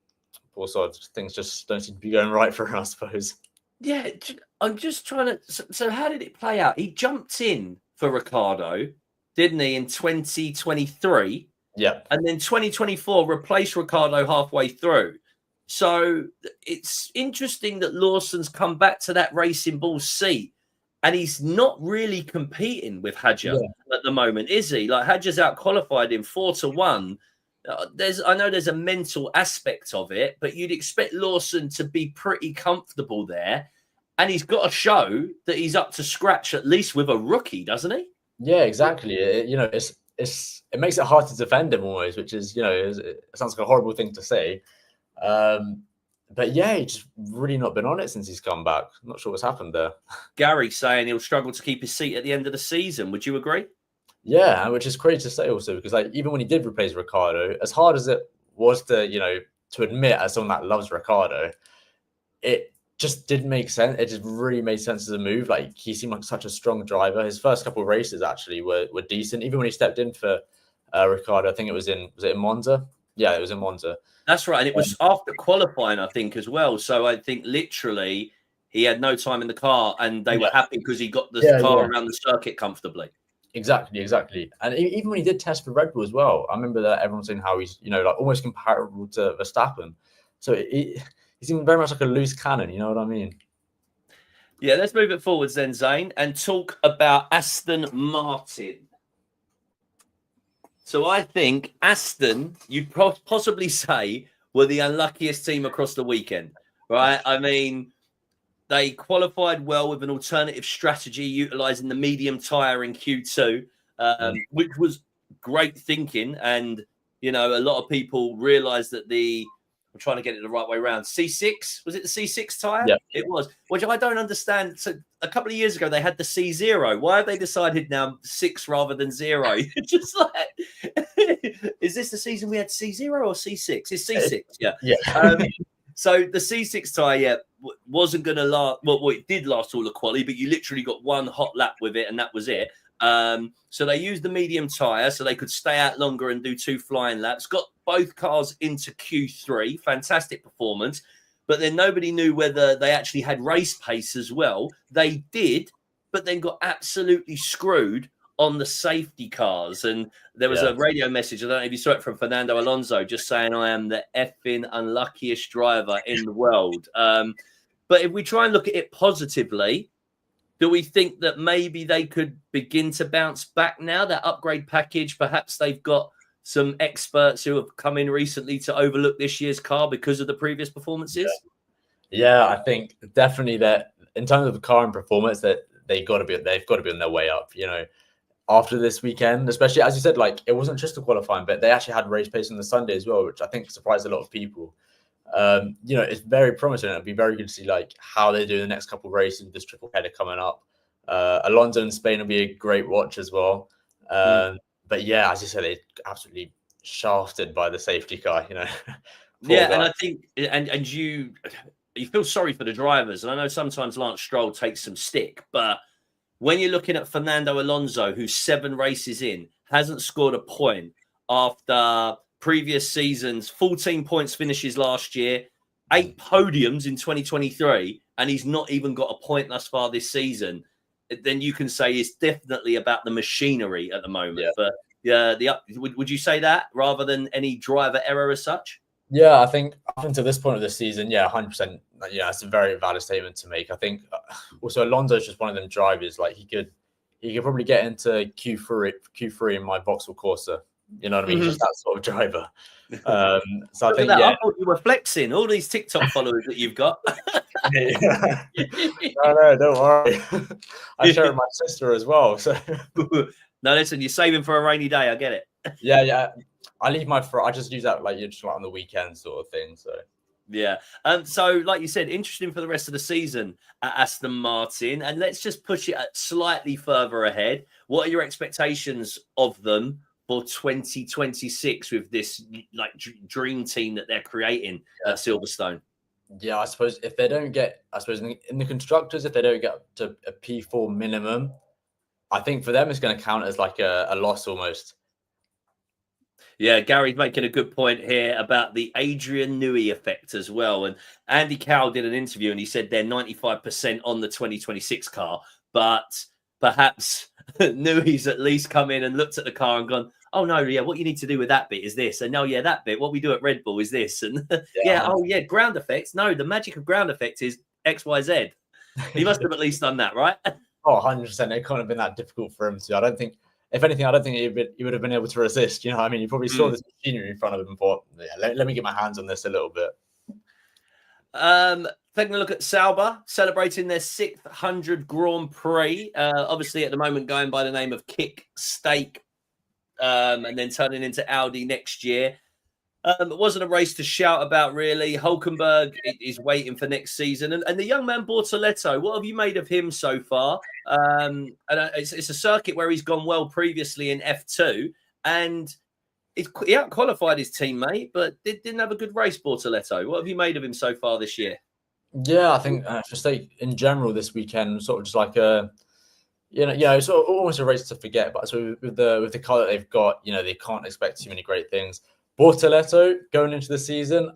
also, things just don't seem to be going right for him, I suppose. Yeah, I'm just trying to... So how did it play out? He jumped in for Ricciardo, didn't he, in 2023? Yeah. And then 2024 replaced Ricciardo halfway through. So it's interesting that Lawson's come back to that Racing Bull seat, and he's not really competing with Hadjar at the moment, is he? Like, Hadjar's out-qualified him 4-1. I know there's a mental aspect of it, but you'd expect Lawson to be pretty comfortable there. And he's got to show that he's up to scratch, at least with a rookie, doesn't he? Yeah, exactly. You know, it makes it hard to defend him always, which is, you know, it sounds like a horrible thing to say. But yeah, he's just really not been on it since he's come back. I'm not sure what's happened there. Gary saying he'll struggle to keep his seat at the end of the season. Would you agree? Yeah, which is crazy to say also, because like even when he did replace Ricciardo, as hard as it was to, you know, to admit as someone that loves Ricciardo, it just didn't make sense. It just really made sense as a move. Like, he seemed like such a strong driver. His first couple of races actually were decent. Even when he stepped in for Ricciardo, I think was it in Monza? Yeah, it was in Monza. That's right. And it was after qualifying, I think, as well. So I think literally he had no time in the car, and they were happy because he got the car around the circuit comfortably. Exactly. And even when he did test for Red Bull as well, I remember that everyone saying how he's, you know, like almost comparable to Verstappen. So he's even very much like a loose cannon, you know what I mean? Yeah, let's move it forwards then, Zane, and talk about Aston Martin. So I think Aston, you'd possibly say, were the unluckiest team across the weekend, right? I mean, they qualified well with an alternative strategy, utilising the medium tyre in Q2, which was great thinking. And, you know, a lot of people realised that I'm trying to get it the right way around. C6, was it the C6 tyre? Yeah. It was, which I don't understand. So a couple of years ago, they had the C0. Why have they decided now 6 rather than 0? Just like, is this the season we had C0 or C6? It's C6, yeah. So the C6 tyre, wasn't going to last. Well, it did last all the quali, but you literally got one hot lap with it, and that was it. So they used the medium tyre so they could stay out longer and do 2 flying laps. Got both cars into Q3. Fantastic performance. But then nobody knew whether they actually had race pace as well. They did, but then got absolutely screwed on the safety cars. And there was a radio message, I don't know if you saw it, from Fernando Alonso, just saying, I am the effing unluckiest driver in the world. But if we try and look at it positively, do we think that maybe they could begin to bounce back now? That upgrade package, perhaps they've got some experts who have come in recently to overlook this year's car because of the previous performances? Yeah, I think definitely that in terms of the car and performance, that they've got to be on their way up. You know, after this weekend, especially as you said, like it wasn't just the qualifying, but they actually had race pace on the Sunday as well, which I think surprised a lot of people. You know, it's very promising. It'll be very good to see like how they do the next couple of races with this triple header coming up. Alonso in Spain will be a great watch as well. But yeah, as you said, they absolutely shafted by the safety car. You know, yeah, guy. And I think and you feel sorry for the drivers, and I know sometimes Lance Stroll takes some stick, but when you're looking at Fernando Alonso, who's 7 races in, hasn't scored a point after previous seasons, 14 points finishes last year, 8 podiums in 2023, and he's not even got a point thus far this season, then you can say it's definitely about the machinery at the moment. Yeah. But would you say that rather than any driver error as such? Yeah, I think up until this point of the season, 100%. Yeah, it's a very valid statement to make. I think also Alonso is just one of them drivers. Like he could he could probably get into Q3 in my Vauxhall Corsa. You know what I mean? He's just that sort of driver. So I think, that. yeah. I thought you were flexing all these TikTok followers that you've got. No, don't worry. I share it with my sister as well. So no, listen, you're saving for a rainy day. I get it. Yeah. I leave I just use that just like on the weekend sort of thing. So yeah. So like you said, interesting for the rest of the season at Aston Martin. And let's just push it slightly further ahead. What are your expectations of them for 2026 with this like dream team that they're creating at Silverstone? Yeah, I suppose if they don't get, in the constructors, if they don't get to a P4 minimum, I think for them it's going to count as like a loss almost. Yeah, Gary's making a good point here about the Adrian Newey effect as well. And Andy Cowell did an interview and he said they're 95% on the 2026 car, but perhaps Newey's at least come in and looked at the car and gone, oh, no, yeah, what you need to do with that bit is this. And no, yeah, that bit, what we do at Red Bull is this. And ground effects. No, the magic of ground effects is X, Y, Z. He must have at least done that, right? Oh, 100%. It can't have been that difficult for him to. I don't think, if anything, he would have been able to resist. You know what I mean? He probably saw this machinery in front of him and thought, yeah, let me get my hands on this a little bit. Taking a look at Sauber, celebrating their 600 Grand Prix. Obviously, at the moment, going by the name of Kick Steak, and then turning into Audi next year. It wasn't a race to shout about, really. Hulkenberg is waiting for next season. And the young man, Bortoleto, what have you made of him so far? And it's a circuit where he's gone well previously in F2. And he out-qualified his teammate, but didn't have a good race, Bortoleto. What have you made of him so far this year? Yeah, I think for Stake in general this weekend, sort of just like it's sort of almost a race to forget. But so with the car that they've got, they can't expect too many great things. Bortoleto going into the season,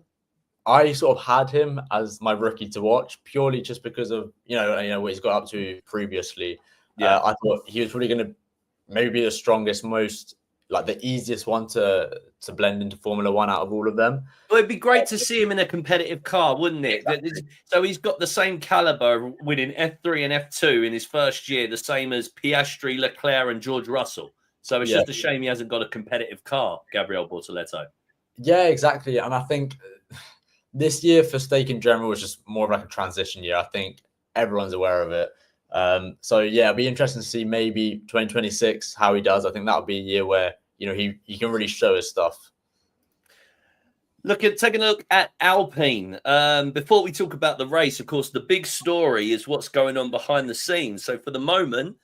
I sort of had him as my rookie to watch purely just because of what he's got up to previously. Yeah, I thought he was really going to maybe be the strongest, most like the easiest one to blend into Formula One out of all of them. Well, it'd be great to see him in a competitive car, wouldn't it? Exactly. So he's got the same caliber winning F3 and F2 in his first year, the same as Piastri, Leclerc, and George Russell. So it's just a shame he hasn't got a competitive car, Gabriel Bortoleto. Yeah, exactly. And I think this year for Stake in general was just more of like a transition year. I think everyone's aware of it. So yeah, it'll be interesting to see maybe 2026 how he does. I think that'll be a year where he can really show his stuff. Taking a look at Alpine. Before we talk about the race, of course, the big story is what's going on behind the scenes. So for the moment,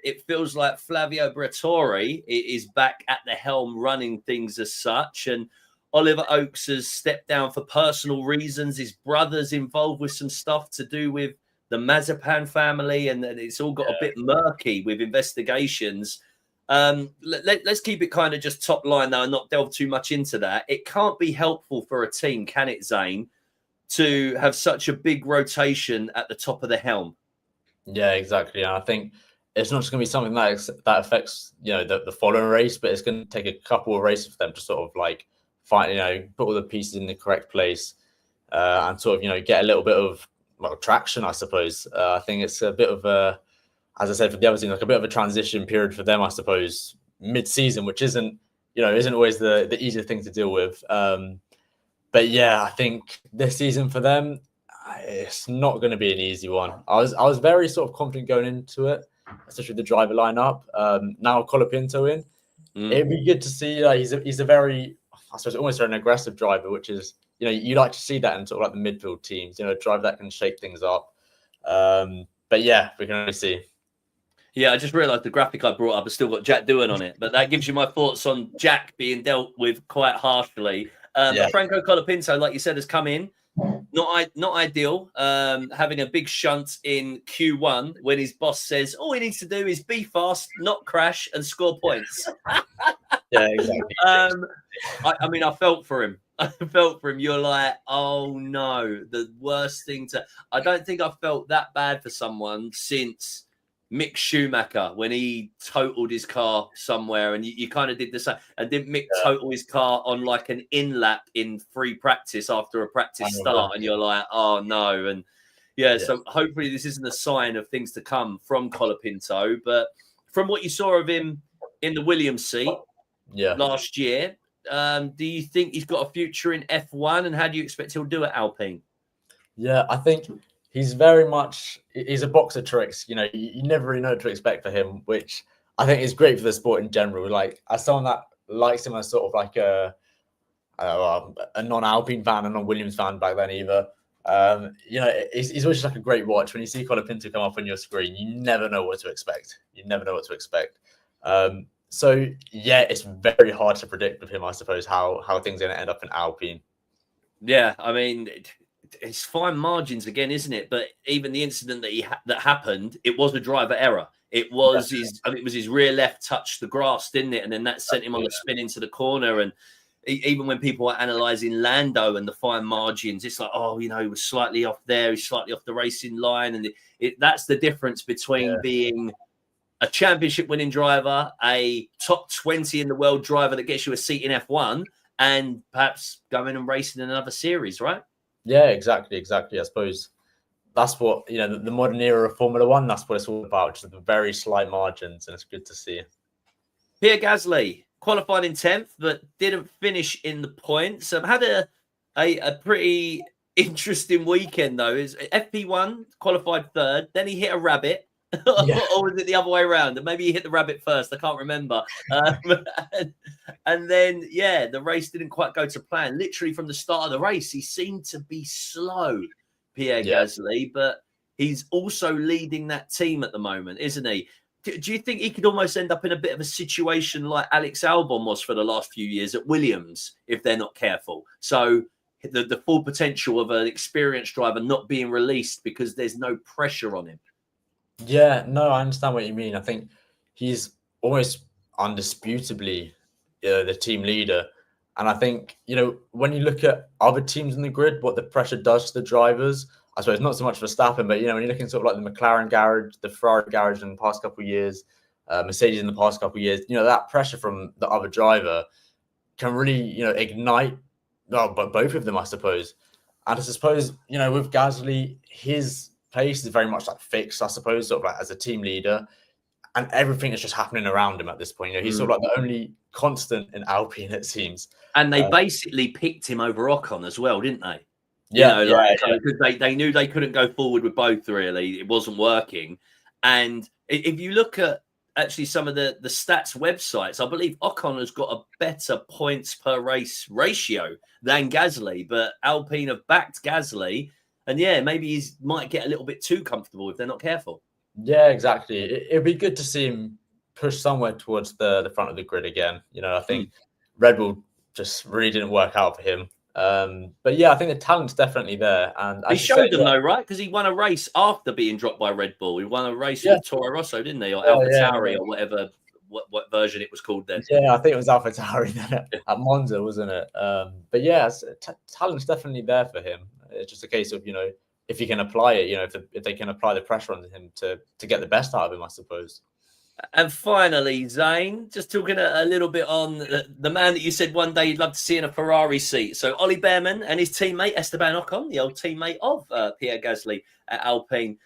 it feels like Flavio Briatore is back at the helm running things as such. And Oliver Oakes has stepped down for personal reasons. His brother's involved with some stuff to do with the Mazepan family, and it's all got a bit murky with investigations. Let's keep it kind of just top line though and not delve too much into that. It can't be helpful for a team, can it, Zane, to have such a big rotation at the top of the helm? Yeah, exactly. And I think it's not just going to be something that affects the following race, but it's going to take a couple of races for them to sort of like find put all the pieces in the correct place and sort of get a little bit of traction, I suppose. I think it's a bit of a, as I said, for the other team, like a bit of a transition period for them, I suppose, mid-season, which isn't always the easiest thing to deal with. But yeah, I think this season for them, it's not going to be an easy one. I was very sort of confident going into it, especially with the driver lineup. Now Colapinto in, it'd be good to see. He's a very, I suppose, almost an aggressive driver, which is you like to see that in sort of like the midfield teams. A driver that can shake things up. But yeah, we can only see. Yeah, I just realised the graphic I brought up has still got Jack Doohan on it, but that gives you my thoughts on Jack being dealt with quite harshly. But Franco Colapinto, like you said, has come in. Not ideal. Having a big shunt in Q1 when his boss says all he needs to do is be fast, not crash, and score points. Yeah, exactly. I mean, I felt for him. You're like, oh no, the worst thing to. I don't think I felt that bad for someone since Mick Schumacher when he totaled his car somewhere, and you kind of did the same. And didn't Mick total his car on like an in lap in free practice after a practice start? And you're like, oh no. And Yeah, so hopefully this isn't a sign of things to come from Colapinto. But from what you saw of him in the Williams seat last year, do you think he's got a future in F1? And how do you expect he'll do at Alpine? Yeah, I think he's very much, he's a box of tricks. You know, you never really know what to expect for him, which I think is great for the sport in general. Like, as someone that likes him as sort of like a non-Alpine fan, a non-Williams fan back then either. You know, he's always just like a great watch. When you see Colapinto come up on your screen, you never know what to expect. So yeah, it's very hard to predict with him, I suppose, how things are going to end up in Alpine. Yeah, I mean, it's fine margins again, isn't it? But even the incident that happened, it was a driver error. It was his rear left touched the grass, didn't it? And then that sent him on the spin into the corner. And even when people are analysing Lando and the fine margins, it's like, oh, you know, he was slightly off there, he's slightly off the racing line. And that's the difference between being a championship winning driver, a top 20 in the world driver that gets you a seat in F1, and perhaps going and racing in another series, right? Yeah, exactly. I suppose that's what, you know, the modern era of Formula One, that's what it's all about, just the very slight margins, and it's good to see. Pierre Gasly qualified in 10th, but didn't finish in the points. Had a pretty interesting weekend, though. Is FP1 qualified 3rd, then he hit a rabbit. Or was it the other way around? Maybe he hit the rabbit first. I can't remember. And then, the race didn't quite go to plan. Literally from the start of the race, he seemed to be slow, Pierre Gasly, but he's also leading that team at the moment, isn't he? Do you think he could almost end up in a bit of a situation like Alex Albon was for the last few years at Williams if they're not careful? So the full potential of an experienced driver not being released because there's no pressure on him. Yeah, no, I understand what you mean. I think he's almost undisputably the team leader. And I think, you know, when you look at other teams in the grid, what the pressure does to the drivers, I suppose not so much Verstappen, but, you know, when you're looking sort of like the McLaren garage, the Ferrari garage in the past couple of years, Mercedes in the past couple of years, you know, that pressure from the other driver can really, you know, ignite but both of them, I suppose. And I suppose, you know, with Gasly, his place is very much like fixed, I suppose, sort of like as a team leader, and everything is just happening around him at this point. You know, he's sort of like the only constant in Alpine, it seems. And they basically picked him over Ocon as well, didn't they? Yeah, you know, because they knew they couldn't go forward with both, really. It wasn't working. And if you look at actually some of the stats websites, I believe Ocon has got a better points per race ratio than Gasly, but Alpine have backed Gasly. And maybe he might get a little bit too comfortable if they're not careful. Yeah, exactly. It'd be good to see him push somewhere towards the front of the grid again. You know, I think Red Bull just really didn't work out for him. But yeah, I think the talent's definitely there. And he showed them though, right? Because he won a race after being dropped by Red Bull. He won a race with Toro Rosso, didn't he? Or AlphaTauri or whatever, what version it was called then. Yeah, I think it was AlphaTauri then at Monza, wasn't it? But yeah, talent's definitely there for him. It's just a case of, you know, if he can apply it, you know, if they can apply the pressure on him to get the best out of him, I suppose. And finally, Zane, just talking a little bit on the man that you said one day you'd love to see in a Ferrari seat. So Ollie Behrman and his teammate Esteban Ocon, the old teammate of Pierre Gasly at Alpine,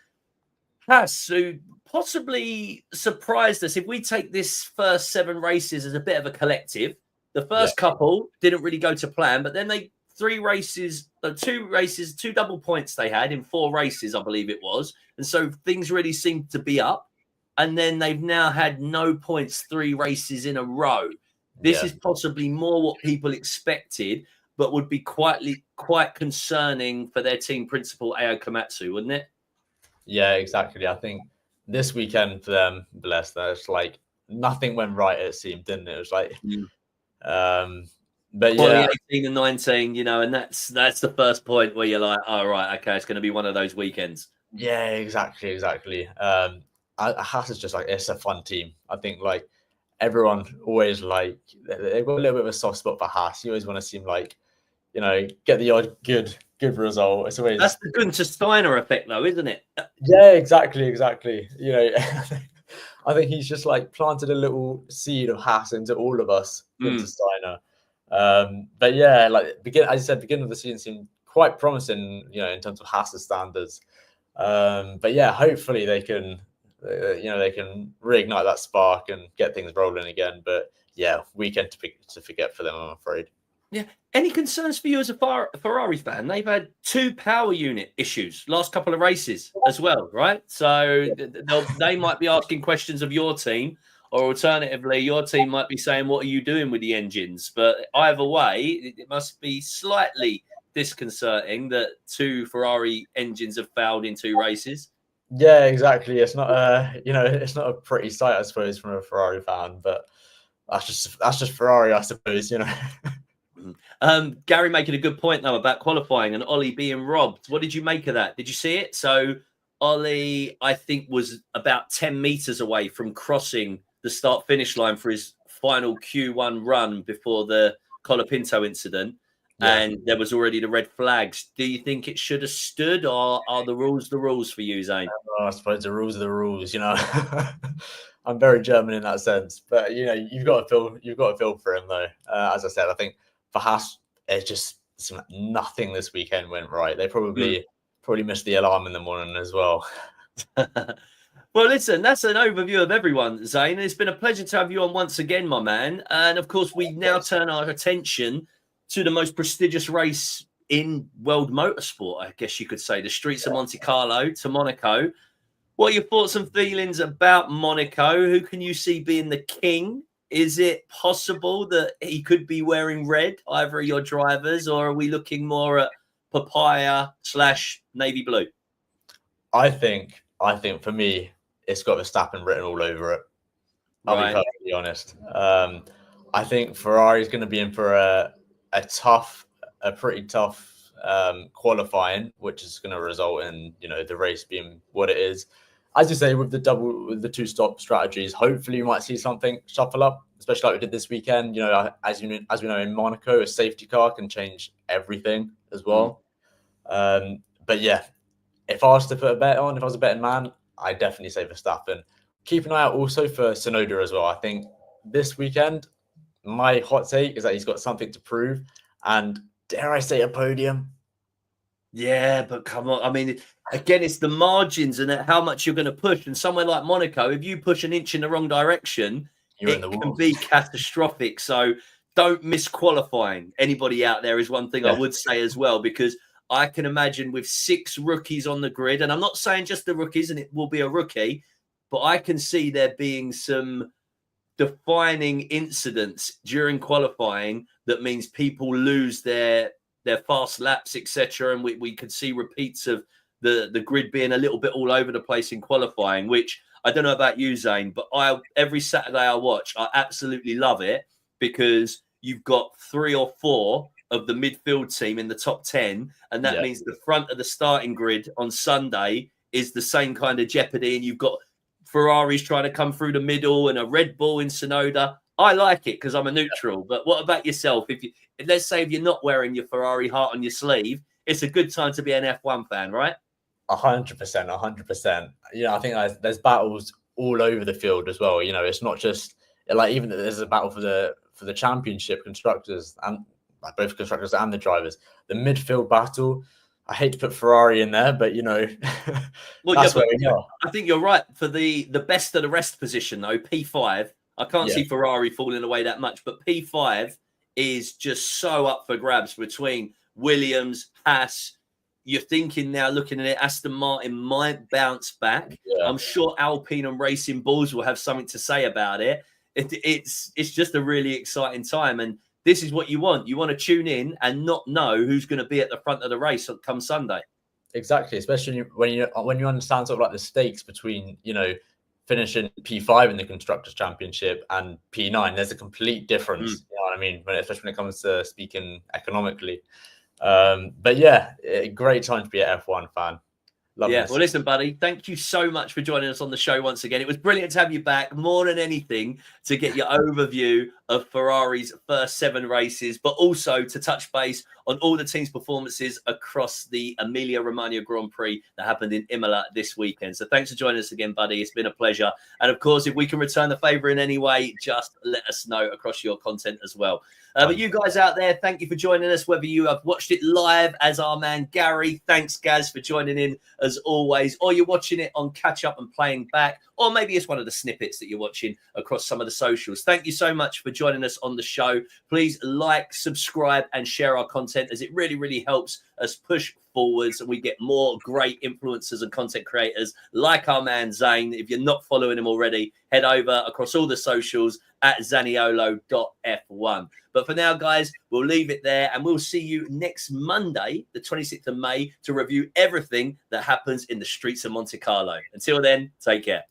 who possibly surprised us. If we take this first 7 races as a bit of a collective, the first couple didn't really go to plan, but then they 2 races, 2 double points they had in 4 races, I believe it was. And so things really seemed to be up. And then they've now had no points 3 races in a row. This is possibly more what people expected, but would be quite concerning for their team principal, Ao Komatsu, wouldn't it? Yeah, exactly. I think this weekend for them, bless them, it's like nothing went right, it seemed, didn't it? It was like, but yeah, 18 and 19, you know, and that's the first point where you're like, oh, right, okay, it's going to be one of those weekends. Yeah, exactly. Haas is just like, it's a fun team. I think like everyone always like, they've got a little bit of a soft spot for Haas. You always want to seem like, you know, get the odd good result. It's always that's the Gunther Steiner effect, though, isn't it? Yeah, exactly. You know, I think he's just like planted a little seed of Haas into all of us, Gunther Steiner. But yeah, like as you said, beginning of the season seemed quite promising, you know, in terms of Haas's standards. But yeah, hopefully they can, they can reignite that spark and get things rolling again. But yeah, weekend to forget for them, I'm afraid. Yeah. Any concerns for you as a Ferrari fan? They've had 2 power unit issues last couple of races as well, right? So they might be asking questions of your team, or alternatively, your team might be saying, "What are you doing with the engines?" But either way, it must be slightly disconcerting that 2 Ferrari engines have failed in 2 races. Yeah, exactly. It's not it's not a pretty sight, I suppose, from a Ferrari fan, but that's just Ferrari, I suppose. Gary making a good point though about qualifying and Ollie being robbed. What did you make of that? Did you see it? So Ollie, I think, was about 10 meters away from crossing the start finish line for his final Q1 run before the Colapinto incident. Yeah. And there was already the red flags. Do you think it should have stood, or are the rules for you, Zane? I suppose the rules are the rules. I'm very German in that sense, but you've got to feel for him though. As I said, I think for Haas, it just seemed like nothing this weekend went right. They probably missed the alarm in the morning as well. Well, listen, that's an overview of everyone, Zane. It's been a pleasure to have you on once again, my man. And of course, we now turn our attention to the most prestigious race in world motorsport, I guess you could say, the streets of Monte Carlo to Monaco. What are your thoughts and feelings about Monaco? Who can you see being the king? Is it possible that he could be wearing red, either of your drivers, or are we looking more at papaya/navy blue? I think for me, it's got Verstappen written all over it. I'll be perfectly honest. I think Ferrari's going to be in for a pretty tough qualifying, which is going to result in the race being what it is. As you say, with the 2-stop strategies, hopefully you might see something shuffle up, especially like we did this weekend. As we know in Monaco, a safety car can change everything as well. But yeah, if I was to put a bet on, if I was a betting man, I'd definitely say Verstappen. Keep an eye out also for Tsunoda as well. I think this weekend, my hot take is that he's got something to prove, and dare I say a podium? Yeah, but come on. I mean, again, it's the margins and how much you're going to push. And somewhere like Monaco, if you push an inch in the wrong direction, it can be catastrophic. So don't miss qualifying. Anybody out there is one thing I would say as well, because I can imagine with 6 rookies on the grid, and I'm not saying just the rookies, and it will be a rookie, but I can see there being some defining incidents during qualifying that means people lose their fast laps, etc. And we could see repeats of the grid being a little bit all over the place in qualifying, which I don't know about you, Zane, but every Saturday I watch, I absolutely love it, because you've got 3 or 4 of the midfield team in the top 10, and that means the front of the starting grid on Sunday is the same kind of jeopardy, and you've got Ferraris trying to come through the middle and a Red Bull in Tsunoda. I like it because I'm a neutral. But what about yourself? Let's say if you're not wearing your Ferrari heart on your sleeve, it's a good time to be an F1 fan, right? 100%, 100%. I think there's battles all over the field as well. It's not just like, even there's a battle for the championship, constructors, and like both constructors and the drivers. The midfield battle, I hate to put Ferrari in there, but that's where we are. I think you're right. For the best of the rest position, though, P5, I can't see Ferrari falling away that much, but P5 is just so up for grabs between Williams, Haas. You're thinking now, looking at it, Aston Martin might bounce back. Yeah. I'm sure Alpine and Racing Bulls will have something to say about it. It's just a really exciting time, and this is what you want. You want to tune in and not know who's going to be at the front of the race come Sunday. Exactly, especially when you understand sort of like the stakes between finishing P5 in the Constructors' Championship and P9. There's a complete difference. You know what I mean? Especially when it comes to speaking economically. But yeah, great time to be an F1 fan. Love this. Well, listen, buddy, thank you so much for joining us on the show once again. It was brilliant to have you back, more than anything, to get your overview of Ferrari's first 7 races, but also to touch base on all the team's performances across the Emilia-Romagna Grand Prix that happened in Imola this weekend. So thanks for joining us again, buddy. It's been a pleasure. And of course, if we can return the favor in any way, just let us know across your content as well. But you guys out there, thank you for joining us, whether you have watched it live as our man Gary. Thanks, Gaz, for joining in as always, or you're watching it on catch up and playing back, or maybe it's one of the snippets that you're watching across some of the socials. Thank you so much for joining us on the show. Please like, subscribe, and share our content, as it really, really helps us push forwards and we get more great influencers and content creators like our man Zane. If you're not following him already, head over across all the socials at zaniolo.f1. But for now, guys, we'll leave it there and we'll see you next Monday, the 26th of May, to review everything that happens in the streets of Monte Carlo. Until then, take care.